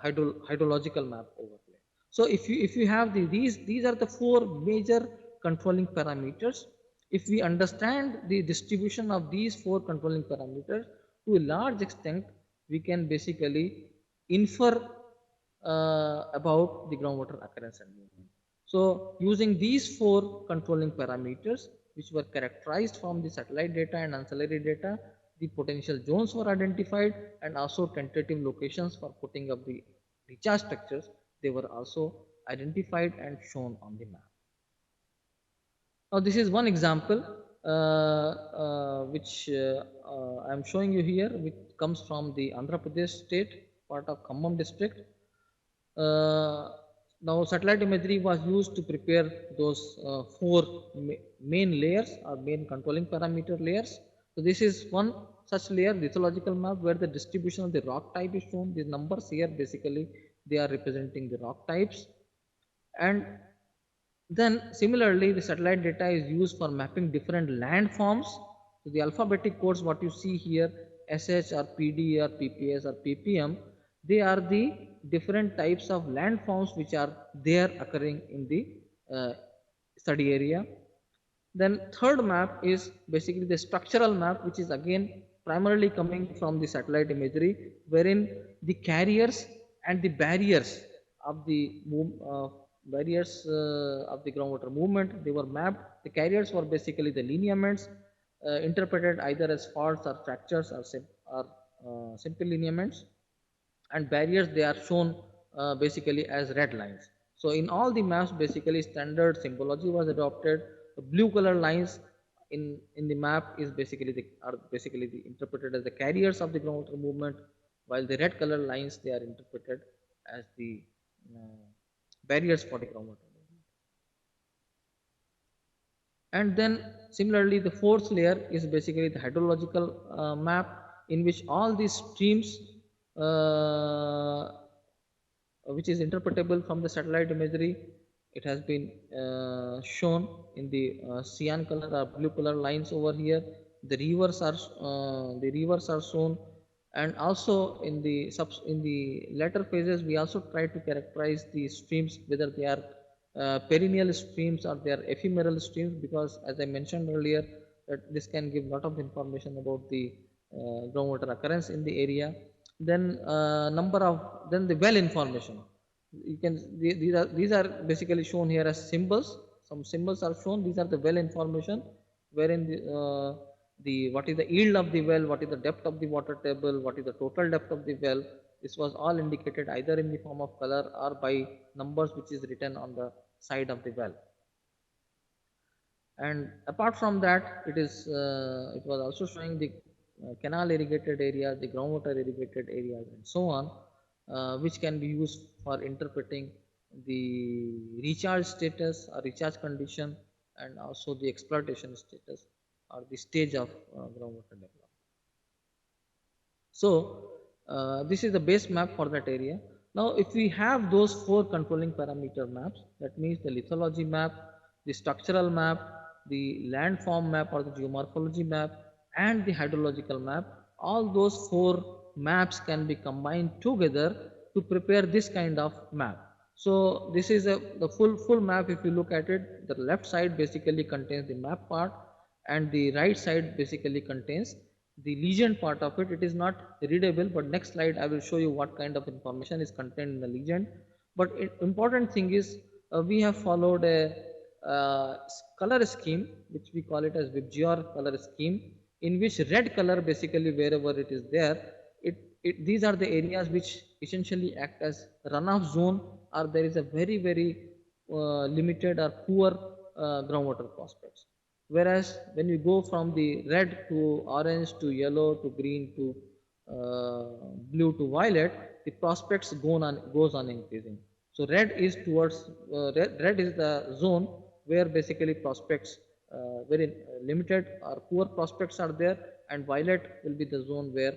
hydrological map overlay. So if you have these are the four major controlling parameters. If we understand the distribution of these four controlling parameters to a large extent, we can basically infer about the groundwater occurrence and movement. So using these four controlling parameters, which were characterized from the satellite data and ancillary data, the potential zones were identified, and also tentative locations for putting up the recharge structures, they were also identified and shown on the map. Now this is one example which I am showing you here, which comes from the Andhra Pradesh state, part of Khammam district. Uh, Now satellite imagery was used to prepare those four main layers or main controlling parameter layers. So this is one such layer, lithological map, where the distribution of the rock type is shown. The numbers here basically they are representing the rock types. And then similarly, the satellite data is used for mapping different landforms. So the alphabetic codes, what you see here, SH or PD or PPS or PPM, they are the different types of landforms which are there occurring in the study area. Then third map is basically the structural map, which is again primarily coming from the satellite imagery, wherein the carriers and the barriers of the of the groundwater movement, they were mapped. The carriers were basically the lineaments, interpreted either as faults or fractures or simple lineaments, and barriers they are shown basically as red lines. So in all the maps basically standard symbology was adopted. The blue color lines in the map is basically interpreted as the carriers of the groundwater movement, while the red color lines they are interpreted as the uh, barriers for the groundwater movement. And then similarly the fourth layer is basically the hydrological map, in which all these streams uh, which is interpretable from the satellite imagery. It has been shown in the cyan color or blue color lines over here. The rivers are shown, and also in the later phases we also try to characterize the streams, whether they are perennial streams or they are ephemeral streams, because as I mentioned earlier, that this can give lot of information about the groundwater occurrence in the area. Then then the well information, you can these are basically shown here as symbols. Some symbols are shown. These are the well information, wherein the what is the yield of the well, what is the depth of the water table, what is the total depth of the well. This was all indicated either in the form of color or by numbers which is written on the side of the well. And apart from that, it was also showing the canal irrigated areas, the groundwater irrigated areas, and so on, which can be used for interpreting the recharge status or recharge condition, and also the exploitation status or the stage of groundwater development. So this is the base map for that area. Now if we have those four controlling parameter maps, that means the lithology map, the structural map, the landform map or the geomorphology map, and the hydrological map, all those four maps can be combined together to prepare this kind of map. So this is the full map. If you look at it, the left side basically contains the map part, and the right side basically contains the legend part of it. It is not readable, but next slide I will show you what kind of information is contained in the legend. But important thing is we have followed a color scheme, which we call it as Vibgyor color scheme, in which red color basically wherever it is there, these are the areas which essentially act as runoff zone, or there is a very limited or poor groundwater prospects. Whereas when you go from the red to orange to yellow to green to blue to violet, the prospects goes on increasing. So red is red is the zone where basically prospects very limited or poor prospects are there, and violet will be the zone where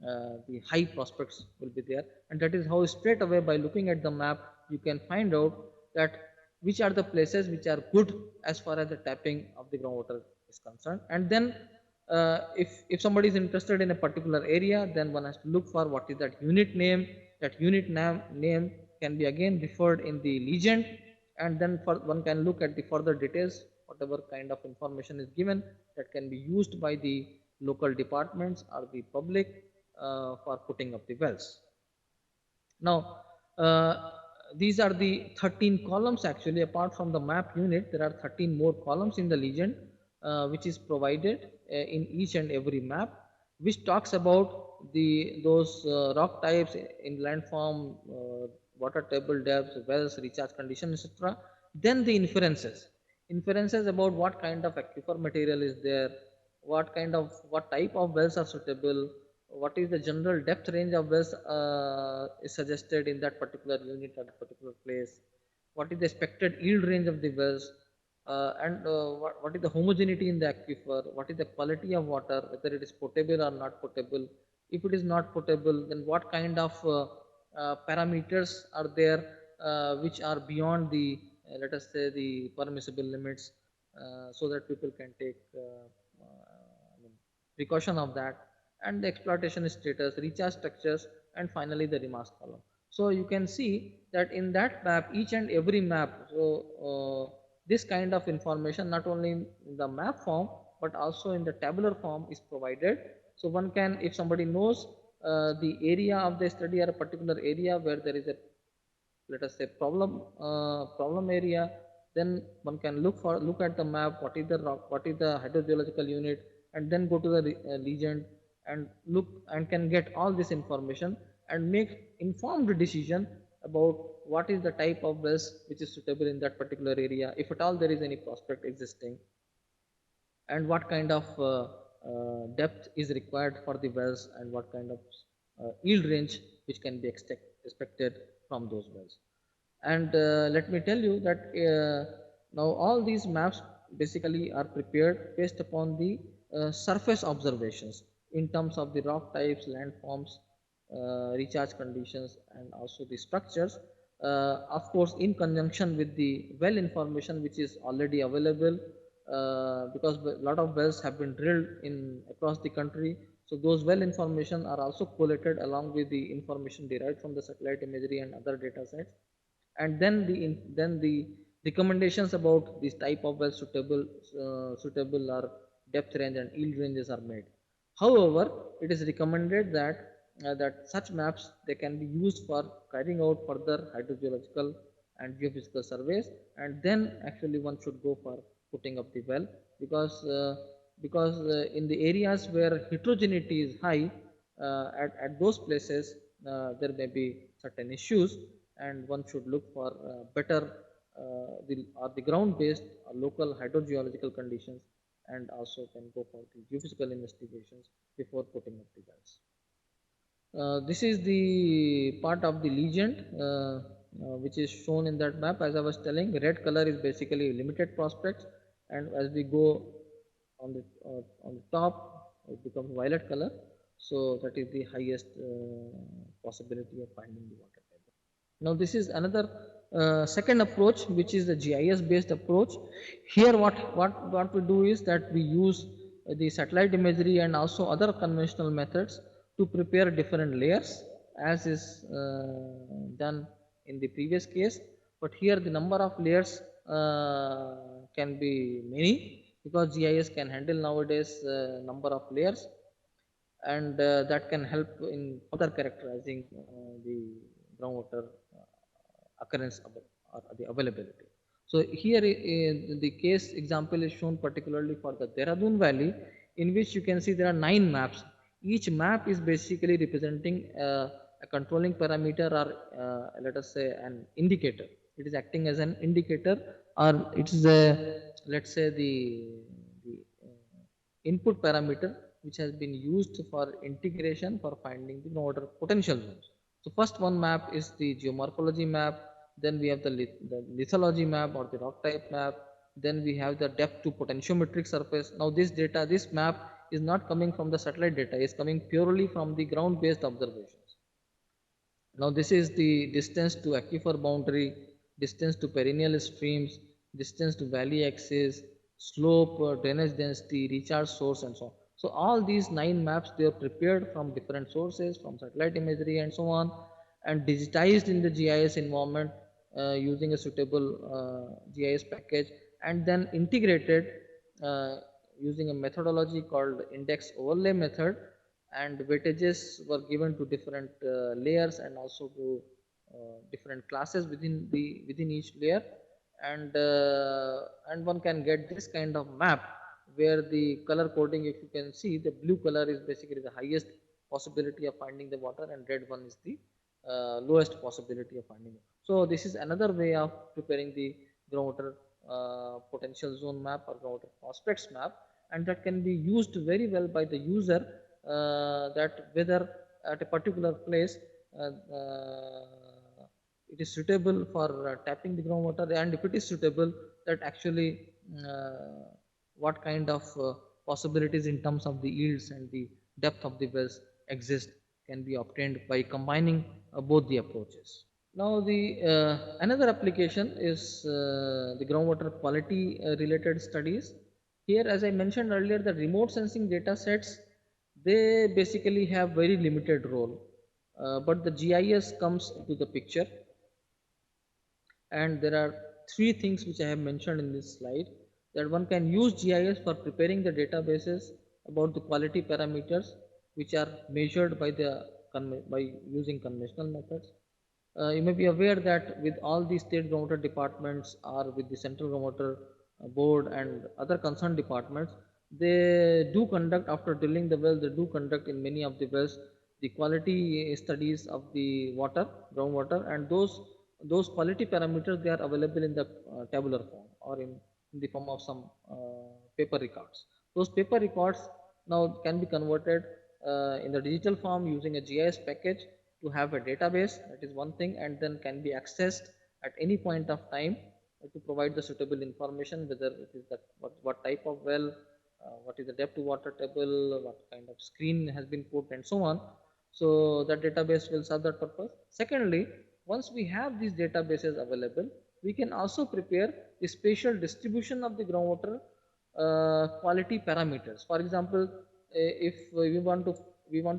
the high prospects will be there, and that is how straight away by looking at the map you can find out that which are the places which are good as far as the tapping of the groundwater is concerned. And then if somebody is interested in a particular area, then one has to look for what is that unit name. That name can be again referred in the legend, and then for one can look at the further details, whatever kind of information is given, that can be used by the local departments or the public for putting up the wells. Now, these are the 13 columns actually. Apart from the map unit, there are 13 more columns in the legend, which is provided in each and every map, which talks about those rock types in landform, water table depths, wells, recharge condition, etc. Then the inferences about what kind of aquifer material is there, what type of wells are suitable, what is the general depth range of wells is suggested in that particular unit or that particular place, what is the expected yield range of the wells, and what is the homogeneity in the aquifer, what is the quality of water, whether it is potable or not potable. If it is not potable, then what kind of parameters are there which are beyond the let us say the permissible limits, so that people can take precaution of that, and the exploitation status, recharge structures, and finally the remarks column. So you can see that in that map, each and every map, so this kind of information not only in the map form but also in the tabular form is provided. So one can, if somebody knows the area of the study or a particular area where there is a, let us say, problem area, then one can look at the map, what is the rock, what is the hydrogeological unit, and then go to the legend and look and can get all this information and make informed decision about what is the type of wells which is suitable in that particular area, if at all there is any prospect existing, and what kind of depth is required for the wells, and what kind of yield range which can be expected from those wells. And let me tell you that now all these maps basically are prepared based upon the surface observations in terms of the rock types, landforms, recharge conditions, and also the structures, of course in conjunction with the well information which is already available, because a lot of wells have been drilled in across the country. So those well information are also collated along with the information derived from the satellite imagery and other data sets, and then the recommendations about this type of well suitable or depth range and yield ranges are made. However, it is recommended that such maps they can be used for carrying out further hydrogeological and geophysical surveys, and then actually one should go for putting up the well, because in the areas where heterogeneity is high, at those places there may be certain issues, and one should look for better the ground based local hydrogeological conditions, and also can go for the geophysical investigations before putting up the wells. This is the part of the legend which is shown in that map. As I was telling, red color is basically limited prospects, and as we go on the top, it becomes violet color. So that is the highest possibility of finding the water table. Now this is another second approach, which is the GIS based approach. Here what we do is that we use the satellite imagery and also other conventional methods to prepare different layers, as is done in the previous case. But here the number of layers can be many, because GIS can handle nowadays number of layers, and that can help in further characterizing the groundwater occurrence or the availability. So here the case example is shown particularly for the Dehradun Valley, in which you can see there are 9 maps. Each map is basically representing a controlling parameter, or let us say an indicator. It is acting as an indicator, or it is a, let's say the input parameter which has been used for integration for finding the water potential zones. So first one map is the geomorphology map, then we have the lithology map or the rock type map, then we have the depth to potentiometric surface. Now this map is not coming from the satellite data, is coming purely from the ground based observations. Now this is the distance to aquifer boundary, distance to perennial streams, distance to valley axis, slope, drainage density, recharge source and so on. So all these 9 maps, they are prepared from different sources, from satellite imagery and so on, and digitized in the GIS environment using a suitable GIS package, and then integrated uh, using a methodology called index overlay method, and weightages were given to different layers and also to different classes within each layer, and one can get this kind of map where the color coding, if you can see, the blue color is basically the highest possibility of finding the water, and red one is the lowest possibility of finding it. So this is another way of preparing the groundwater potential zone map or groundwater prospects map, and that can be used very well by the user, that whether at a particular place uh, uh, it is suitable for tapping the groundwater, and if it is suitable, that actually uh, what kind of possibilities in terms of the yields and the depth of the wells exist can be obtained by combining both the approaches. Now the another application is the groundwater quality related studies. Here, as I mentioned earlier, the remote sensing data sets, they basically have very limited role, but the GIS comes into the picture, and there are three things which I have mentioned in this slide, that one can use GIS for preparing the databases about the quality parameters which are measured by the by using conventional methods. You may be aware that with all the state groundwater departments or with the central groundwater board and other concerned departments, they do conduct, after drilling the well, they do conduct in many of the wells the quality studies of the water, groundwater, and those quality parameters, they are available in the tabular form or in the form of some paper records. Those paper records now can be converted in the digital form using a GIS package to have a database. That is one thing, and then can be accessed at any point of time to provide the suitable information, whether it is that what type of well, what is the depth to water table, what kind of screen has been put, and so on. So that database will serve that purpose. Secondly, once we have these databases available, we can also prepare the spatial distribution of the groundwater quality parameters. For example, if we want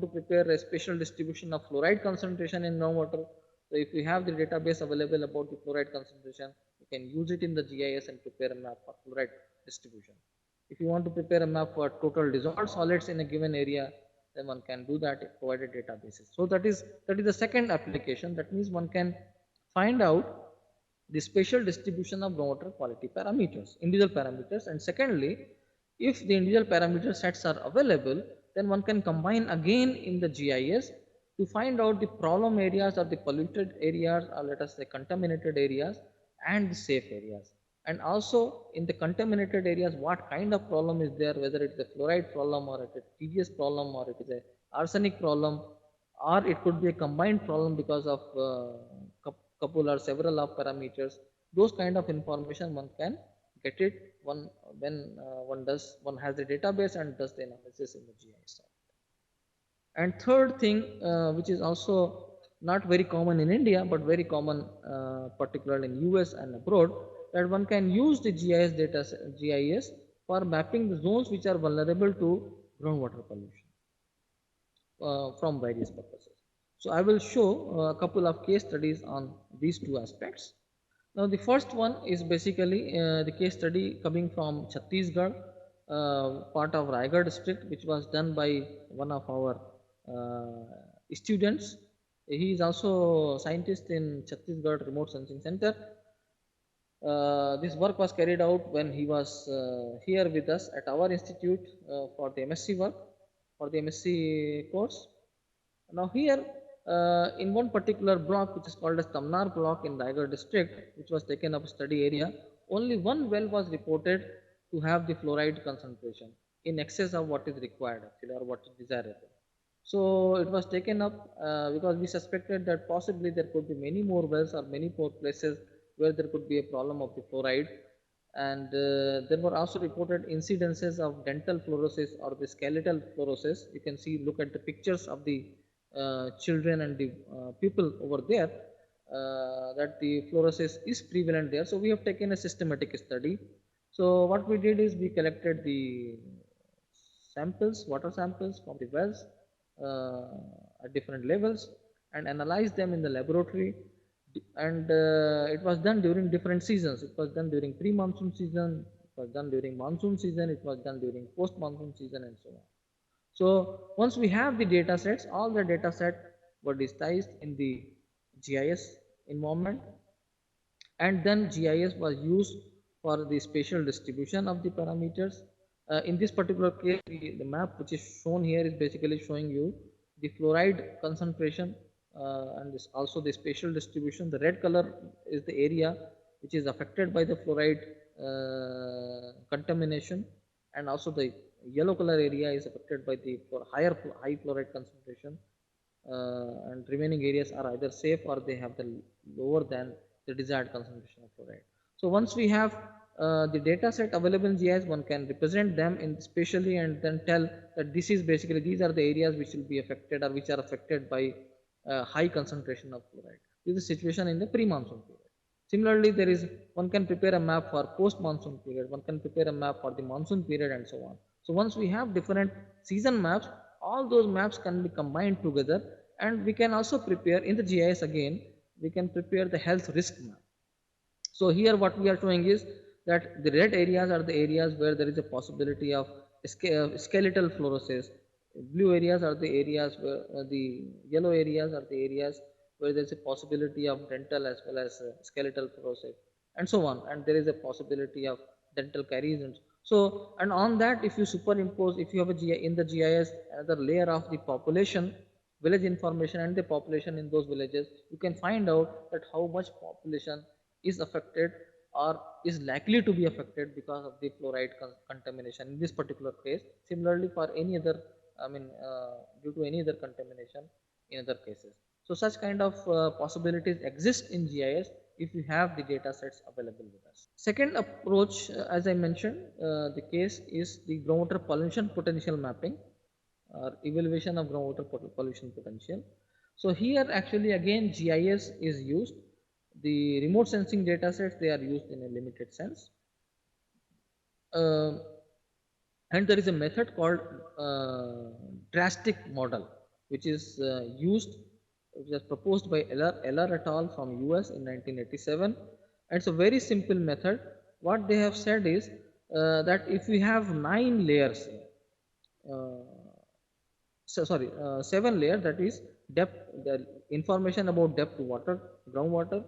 to prepare a spatial distribution of fluoride concentration in groundwater, so if we have the database available about the fluoride concentration, we can use it in the GIS and prepare a map for fluoride distribution. If you want to prepare a map for total dissolved solids in a given area, then one can do that if provided databases. So that is the second application. That means one can find out the spatial distribution of groundwater quality parameters, individual parameters, and secondly, if the individual parameter sets are available, then one can combine again in the GIS to find out the problem areas or the polluted areas, or let us say contaminated areas, and the safe areas. And also in the contaminated areas, what kind of problem is there, whether it is a fluoride problem or it is a TDS problem or it is a arsenic problem, or it could be a combined problem because of couple or several of parameters. Those kind of information one can get it one when one has the database and does the analysis in the GIS. And third thing, which is also not very common in India but very common particularly in US and abroad, that one can use the GIS for mapping the zones which are vulnerable to groundwater pollution from various purposes. So I will show a couple of case studies on these two aspects. Now the first one is basically the case study coming from Chhattisgarh, part of Raigad district, which was done by one of our students. He is also a scientist in Chhattisgarh Remote Sensing Center. This work was carried out when he was here with us at our institute for the MSc work, for the MSc course. Now here, in one particular block which is called as Tamnar block in Raigad district, which was taken up study area, only one well was reported to have the fluoride concentration in excess of what is required actually, or what is desirable. So it was taken up because we suspected that possibly there could be many more wells or many more places where there could be a problem of the fluoride. and there were also reported incidences of dental fluorosis or the skeletal fluorosis. You can see, look at the pictures of the children and the people over there, that the fluorosis is prevalent there. So we have taken a systematic study. So what we did is we collected the samples, water samples from the wells at different levels, and analyzed them in the laboratory. And it was done during different seasons. It was done during pre-monsoon season, it was done during monsoon season, it was done during post-monsoon season, and so on. So once we have the data sets, all the data set were digitized in the GIS environment, and then GIS was used for the spatial distribution of the parameters. In this particular case, the map which is shown here is basically showing you the fluoride concentration, and this also the spatial distribution. The red color is the area which is affected by the fluoride contamination, and also the yellow color area is affected by the high fluoride concentration, and remaining areas are either safe or they have the lower than the desired concentration of fluoride. So once we have the data set available in GIS, one can represent them in spatially and then tell that this is basically, these are the areas which will be affected or which are affected by high concentration of fluoride. This is the situation in the pre-monsoon period. Similarly, there is, one can prepare a map for post-monsoon period, one can prepare a map for the monsoon period, and so on. So once we have different season maps, all those maps can be combined together, and we can also prepare in the GIS again, we can prepare the health risk map. So here what we are showing is that the red areas are the areas where there is a possibility of skeletal fluorosis. Blue areas are the areas where the yellow areas are the areas where there is a possibility of dental as well as skeletal fluorosis, and so on. And there is a possibility of dental caries. And so, and on that, if you superimpose, if you have a in the GIS another layer of the population, village information and the population in those villages, you can find out that how much population is affected or is likely to be affected because of the fluoride contamination in this particular case. Similarly, for any other, due to any other contamination in other cases. So such kind of possibilities exist in GIS if you have the data sets available with us. Second approach, as I mentioned, the case is the groundwater pollution potential mapping or evaluation of groundwater pollution potential. So here actually again GIS is used. The remote sensing data sets, they are used in a limited sense. And there is a method called drastic model, which is used, which was proposed by Eller et al. From US in 1987. And it's a very simple method. What they have said is that if we have 9 layers, uh, sorry, 7 layers, that is depth, the information about depth water, groundwater,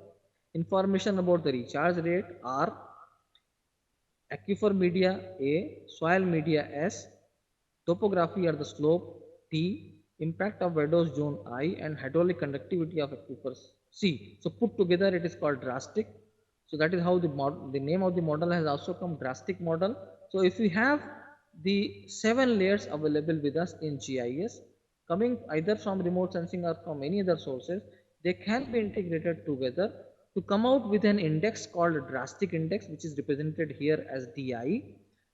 information about the recharge rate R, aquifer media A, soil media S, topography or the slope T, impact of Wedo's zone I, and hydraulic conductivity of aquifers C. So put together it is called drastic. So that is how the name of the model has also come, drastic model. So if we have the 7 layers available with us in GIS, coming either from remote sensing or from any other sources, they can be integrated together to come out with an index called drastic index, which is represented here as DI.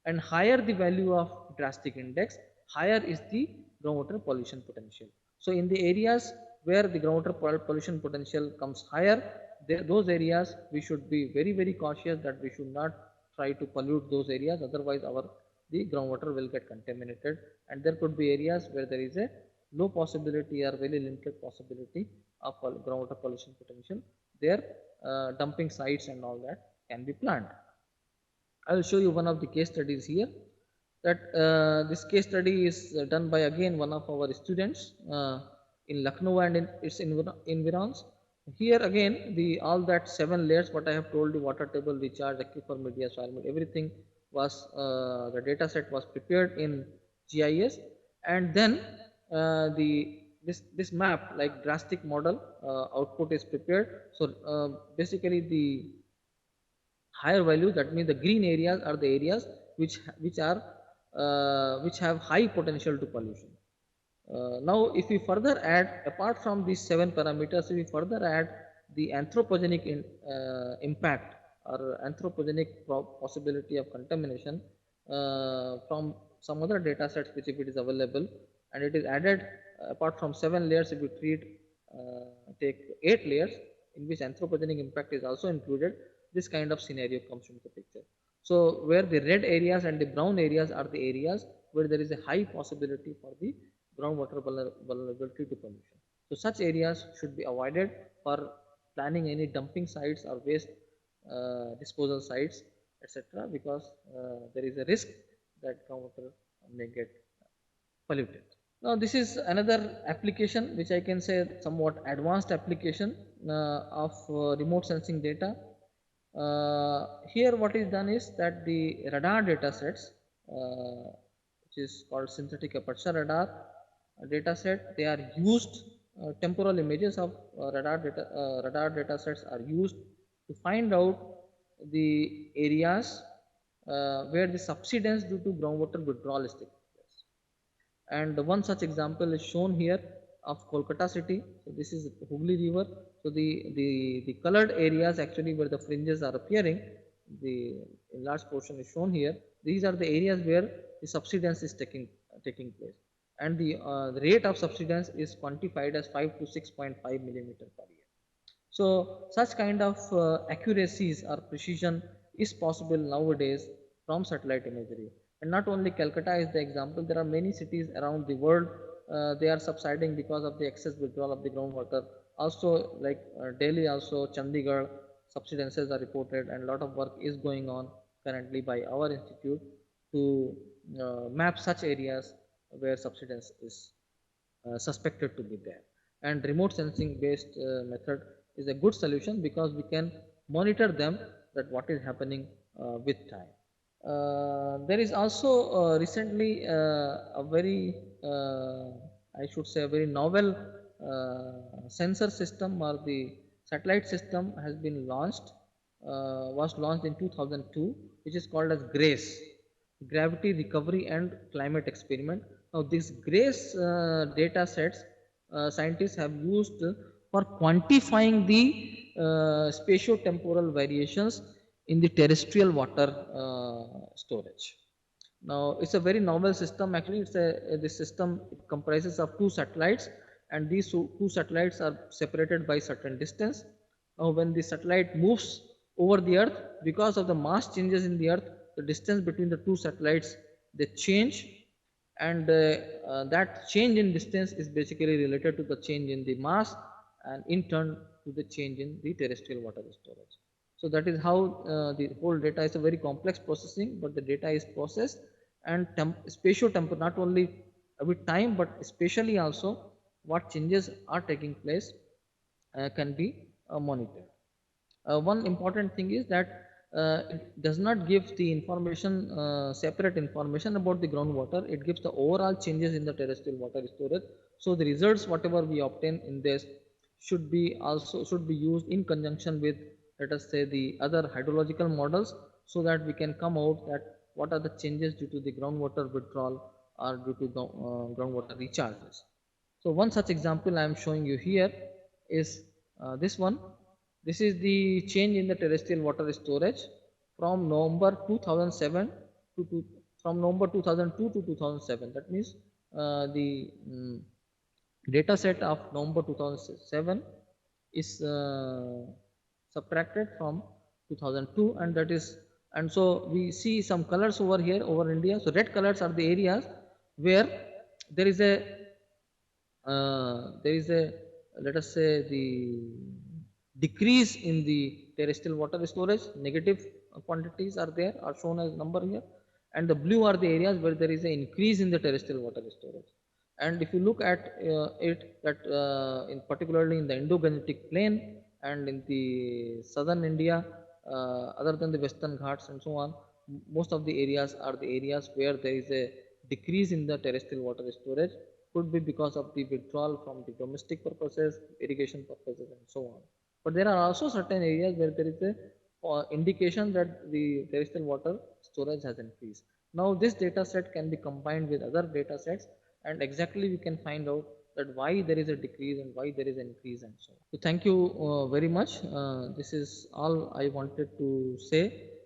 And higher the value of drastic index, higher is the groundwater pollution potential. So in the areas where the groundwater pollution potential comes higher, those areas we should be very, very cautious that we should not try to pollute those areas, otherwise the groundwater will get contaminated. And there could be areas where there is a low possibility or very limited possibility of groundwater pollution potential. There dumping sites and all that can be planned. I will show you one of the case studies here. That this case study is done by again one of our students in Lucknow and in its environs. Here again, the all that 7 layers what I have told you, water table, recharge, aquifer media, soil media, everything was the data set was prepared in GIS, and then this map like drastic model output is prepared. So basically the higher values, that means the green areas are the areas which have high potential to pollution. Now if we further add, apart from these 7 parameters, if we further add the anthropogenic impact or anthropogenic possibility of contamination from some other data sets which if it is available, and it is added apart from 7 layers, if we take 8 layers in which anthropogenic impact is also included, this kind of scenario comes into the picture. So where the red areas and the brown areas are the areas where there is a high possibility for the groundwater vulnerability to pollution. So such areas should be avoided for planning any dumping sites or waste disposal sites, etc., because there is a risk that groundwater may get polluted. Now this is another application which I can say somewhat advanced application of remote sensing data. Here what is done is that the radar data sets, which is called synthetic aperture radar data set, they are used, temporal images of radar data sets are used to find out the areas where the subsidence due to groundwater withdrawal is taking place. And one such example is shown here of Kolkata city. So this is Hooghly river. So the colored areas actually where the fringes are appearing, the large portion is shown here. These are the areas where the subsidence is taking place, and the rate of subsidence is quantified as 5 to 6.5 millimeter per year. So such kind of accuracies or precision is possible nowadays from satellite imagery. And not only Calcutta is the example, there are many cities around the world, they are subsiding because of the excess withdrawal of the groundwater. Also like Delhi, also Chandigarh, subsidences are reported, and a lot of work is going on currently by our institute to map such areas where subsidence is suspected to be there. And remote sensing based method is a good solution because we can monitor them that what is happening with time. There is also recently a very, I should say, a very novel sensor system, or the satellite system has been launched, was launched in 2002, which is called as GRACE, Gravity Recovery and Climate Experiment. Now, these GRACE data sets scientists have used for quantifying the spatio-temporal variations in the terrestrial water storage. Now, it's a very novel system. Actually, this system comprises of 2 satellites, and these two satellites are separated by certain distance. Now, when the satellite moves over the Earth, because of the mass changes in the Earth, the distance between the 2 satellites, they change, and that change in distance is basically related to the change in the mass, and in turn to the change in the terrestrial water storage. So that is how the whole data is a very complex processing, but the data is processed, and spatio-temporal, not only with time but spatially also what changes are taking place can be monitored. One important thing is that it does not give the information, separate information about the groundwater. It gives the overall changes in the terrestrial water storage. So the results whatever we obtain in this should be used in conjunction with, let us say, the other hydrological models, so that we can come out that what are the changes due to the groundwater withdrawal or due to the groundwater recharges. So one such example I am showing you here is this one. This is the change in the terrestrial water storage from November 2007 from November 2002 to 2007. That means the data set of November 2007 is subtracted from 2002, and that is, and so we see some colors over here over India. So red colors are the areas where there is a let us say the decrease in the terrestrial water storage, negative quantities are there, are shown as number here, and the blue are the areas where there is an increase in the terrestrial water storage. And if you look at it, that in particularly in the Indo-Gangetic plain and in the southern India, other than the western Ghats and so on, most of the areas are the areas where there is a decrease in the terrestrial water storage, could be because of the withdrawal from the domestic purposes, irrigation purposes and so on. But there are also certain areas where there is a indication that the terrestrial water storage has increased. Now this data set can be combined with other data sets, and exactly we can find out that why there is a decrease and why there is an increase and so on. So thank you very much. This is all I wanted to say.